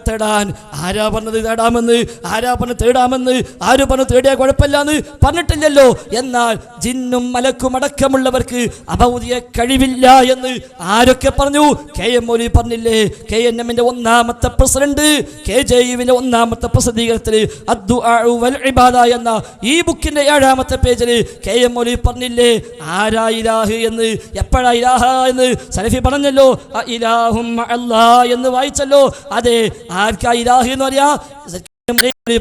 തേടാൻ? ആരാ പറഞ്ഞത് തേടാമെന്ന്? ആരാ പറഞ്ഞ് തേടാമെന്ന്? ആര് പറഞ്ഞു തേടിയാൽ കുഴപ്പമില്ലാന്ന്? പറഞ്ഞിട്ടില്ലല്ലോ. എന്നാൽ ജിന്നും മലക്കും അടക്കമുള്ളവർക്ക് അഭൗതിക കഴിവില്ല എന്ന് ആരൊക്കെ പറഞ്ഞു? KM മൗലവി പറഞ്ഞില്ലേ? KNM-ന്റെ 1ാമത്തെ പ്രസിഡന്റ്, KJU-വിന്റെ 1ാമത്തെ പ്രസിദ്ധീകരണത്തിൽ അദ്ദുആഉ വൽ ഇബാദ എന്ന ഈ ബുക്കിന്റെ 7ാമത്തെ പേജിൽ KM മൗലവി പറഞ്ഞില്ലേ ആരാ ഇലാഹ് എന്ന്? എപ്പോഴാ ഇലാഹ എന്ന് സലഫി പറഞ്ഞല്ലോ. ഇലാഹും അല്ലാഹ് എന്ന് വായിച്ചല്ലോ. അതെ, ആർക്കാ ഇലാഹ് എന്ന് പറയാ?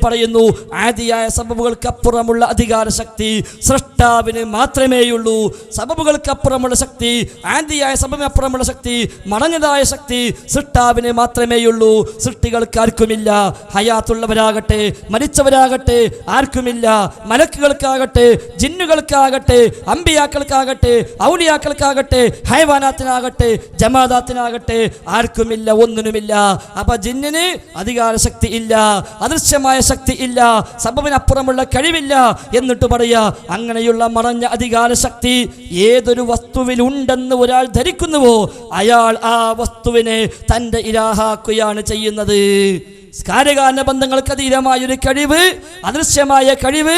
പറയുന്നു, ആദിയായ സബബുകൾക്കപ്പുറമുള്ള അധികാര ശക്തി സൃഷ്ടാവിന് മാത്രമേയുള്ളൂ. സബബുകൾക്കപ്പുറമുള്ള ശക്തി, ആദിയായ സബബിനപ്പുറമുള്ള ശക്തി, മടഞ്ഞതായ ശക്തി സൃഷ്ടാവിന് മാത്രമേയുള്ളൂ. സൃഷ്ടികൾക്ക് ആർക്കുമില്ല. ഹയാത്തുള്ളവരാകട്ടെ മരിച്ചവരാകട്ടെ ആർക്കുമില്ല. മലക്കുകൾക്കാകട്ടെ ജിന്നുകൾക്കാകട്ടെ അമ്പിയാക്കൾക്കാകട്ടെ ഔലിയാക്കൾക്കാകട്ടെ ഹൈവാനാത്തിനാകട്ടെ ജമാദാത്തിനാകട്ടെ ആർക്കുമില്ല, ഒന്നിനുമില്ല. അപ്പൊ ജിന്നിന് അധികാര ശക്തി ഇല്ല, അദൃശ്യമായ അതീതമായ ശക്തി ഇല്ല, സബബിനപ്പുറമുള്ള കഴിവില്ല എന്നിട്ട് പറയാ അങ്ങനെയുള്ള മറഞ്ഞ അധികാര ശക്തി ഏതൊരു വസ്തുവിലുണ്ടെന്ന് ഒരാൾ ധരിക്കുന്നുവോ അയാൾ ആ വസ്തുവിനെ തൻ്റെ ഇലാഹാക്കുകയാണ് ചെയ്യുന്നത്. കാര്യകാരണ ബന്ധങ്ങൾക്ക് അതീതമായൊരു കഴിവ്, അദൃശ്യമായ കഴിവ്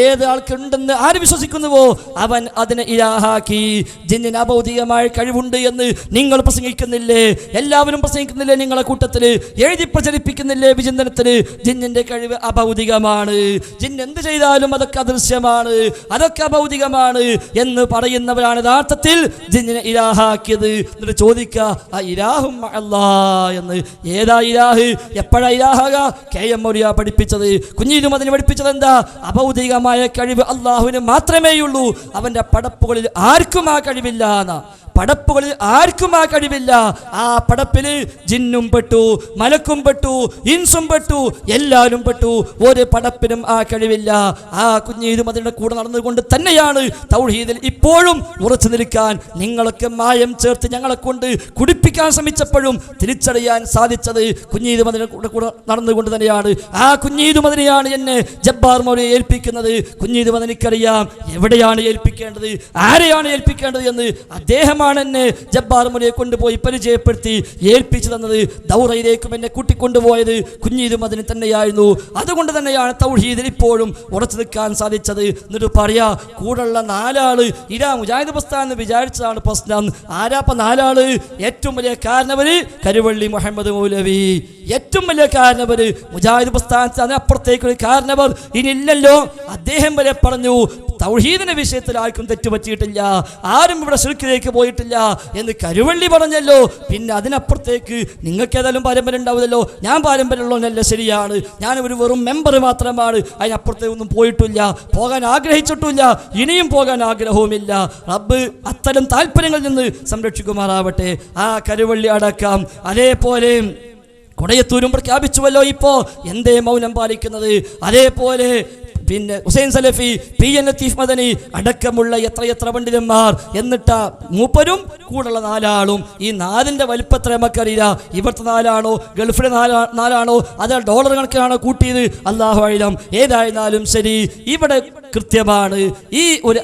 ഏത് ആൾക്കുണ്ടെന്ന് ആര് വിശ്വസിക്കുന്നുവോ അവൻ അതിനെ ഇലാഹാക്കി. ജിന്നിന് അഭൗതികമായ കഴിവുണ്ട് എന്ന് നിങ്ങൾ പ്രസംഗിക്കുന്നില്ലേ? എല്ലാവരും പ്രസംഗിക്കുന്നില്ലേ? നിങ്ങളെ കൂട്ടത്തിൽ എഴുതി പ്രചരിപ്പിക്കുന്നില്ലേ വിചിന്തനത്തിന്? ജിന്നിന്റെ കഴിവ് അഭൗതികമാണ്, ജിന്ന് എന്ത് ചെയ്താലും അതൊക്കെ അദൃശ്യമാണ്, അതൊക്കെ അഭൗതികമാണ് എന്ന് പറയുന്നവരാണ് യഥാർത്ഥത്തിൽ ജിന്നിനെ ഇലാഹാക്കിയത്. എന്നിട്ട് ചോദിക്കുക ആ ഇലാഹും അല്ലാഹ് എന്ന്. ഏതാ ഇലാഹ്? എപ്പോഴാ ഇലാഹാക? KM മൗലവി പഠിപ്പിച്ചത്, കുഞ്ഞീനും അതിന് പഠിപ്പിച്ചത് എന്താ? അഭൗതികമായ കഴിവ് അള്ളാഹുവിന് മാത്രമേയുള്ളൂ, അവന്റെ പടപ്പുകളിൽ ആർക്കും ആ കഴിവില്ല എന്നാ. പടപ്പുകളിൽ ആർക്കും ആ കഴിവില്ല. ആ പടപ്പിൽ ജിന്നും പെട്ടു, മലക്കും പെട്ടു, ഇൻസും പെട്ടു, എല്ലാവരും പെട്ടു. ഒരു പടപ്പിനും ആ കഴിവില്ല. ആ കുഞ്ഞീതും അതിൻ്റെ കൂടെ നടന്നുകൊണ്ട് തന്നെയാണ് തൗഹീദിൽ ഇപ്പോഴും ഉറച്ചു നിൽക്കാൻ നിങ്ങളൊക്കെ മായം ചേർത്ത് ഞങ്ങളെ കൊണ്ട് കുടിപ്പിക്കാൻ ശ്രമിച്ചപ്പോഴും തിരിച്ചറിയാൻ സാധിച്ചത് കുഞ്ഞീതും അതിൻ്റെ കൂടെ നടന്നുകൊണ്ട് തന്നെയാണ്. ആ കുഞ്ഞീതും അതിനെയാണ് എന്നെ ജബ്ബാർ മൗലവി ഏൽപ്പിക്കുന്നത്. കുഞ്ഞീതും അതെനിക്കറിയാം എവിടെയാണ് ഏൽപ്പിക്കേണ്ടത്, ആരെയാണ് ഏൽപ്പിക്കേണ്ടത് എന്ന്. അദ്ദേഹം എന്നെ ജബ്ബാർ മൗലവിയെ കൊണ്ടുപോയി പരിചയപ്പെടുത്തി ഏൽപ്പിച്ചു തന്നത്. ദൗറയിലേക്കും എന്നെ കൂട്ടിക്കൊണ്ടുപോയത് കുഞ്ഞീതും അതിന് തന്നെയായിരുന്നു. അതുകൊണ്ട് തന്നെയാണ് തൗഹീദിൽ ഇപ്പോഴും ഉറച്ചു നിൽക്കാൻ സാധിച്ചത്. എന്നിട്ട് പറയാ കൂടുള്ള 4 ആള് ഇരാ മുജാഹിദ് പ്രസ്ഥാനം എന്ന് വിചാരിച്ചതാണ് പ്രശ്നം. ആരാപ്പ 4 ആള്? ഏറ്റവും വലിയ കാരണവര് കരുവള്ളി മുഹമ്മദ് മൗലവി, ഏറ്റവും വലിയ കാരണവര് മുജാഹിദ് പ്രസ്ഥാനത്തിന് അതിനപ്പുറത്തേക്കൊരു കാരണവർ ഇനിയില്ലല്ലോ. അദ്ദേഹം വരെ പറഞ്ഞു തൗഹീദിന്റെ വിഷയത്തിൽ ആർക്കും തെറ്റുപറ്റിയിട്ടില്ല, ആരും ഇവിടെ ശിർക്കിലേക്ക് പോയിട്ടില്ല എന്ന് കരുവള്ളി പറഞ്ഞല്ലോ. പിന്നെ അതിനപ്പുറത്തേക്ക് നിങ്ങൾക്ക് ഏതായാലും പാരമ്പര്യം ഉണ്ടാവില്ലല്ലോ. ഞാൻ പാരമ്പര്യമുള്ളതല്ല, ശരിയാണ്, ഞാൻ ഒരു വെറും മെമ്പർ മാത്രമാണ്, അതിനപ്പുറത്തേക്കൊന്നും പോയിട്ടില്ല, പോകാൻ ആഗ്രഹിച്ചിട്ടില്ല, ഇനിയും പോകാൻ ആഗ്രഹവുമില്ല. റബ്ബ് അത്തരം താല്പര്യങ്ങളിൽ നിന്ന് സംരക്ഷിക്കുമാറാവട്ടെ. ആ കരുവള്ളി അടക്കാം. അതേപോലെ കൊടയത്തൂരും പ്രഖ്യാപിച്ചുവല്ലോ. ഇപ്പോ എന്തേ മൗനം പാലിക്കുന്നത്? അതേപോലെ പിന്നെ ഹുസൈൻ സലഫി, PN ലത്തീഫ് മദനി അടക്കമുള്ള എത്രയെത്ര പണ്ഡിതന്മാർ, എന്നിട്ട് മൂപ്പരും കൂടുള്ള 4 ആളും. ഈ 4ന്റെ വലിപ്പത്ര നമുക്കറിയില്ല. ഇവിടുത്തെ 4 ആണോ, ഗൾഫിലെ 4 ആണോ, അത് ഡോളർ കണക്കിനാണോ കൂട്ടിയത്, അല്ലാഹു അഅലം. ഏതായിരുന്നാലും ശരി, ഇവിടെ കൃത്യമാണ് ഈ ഒരു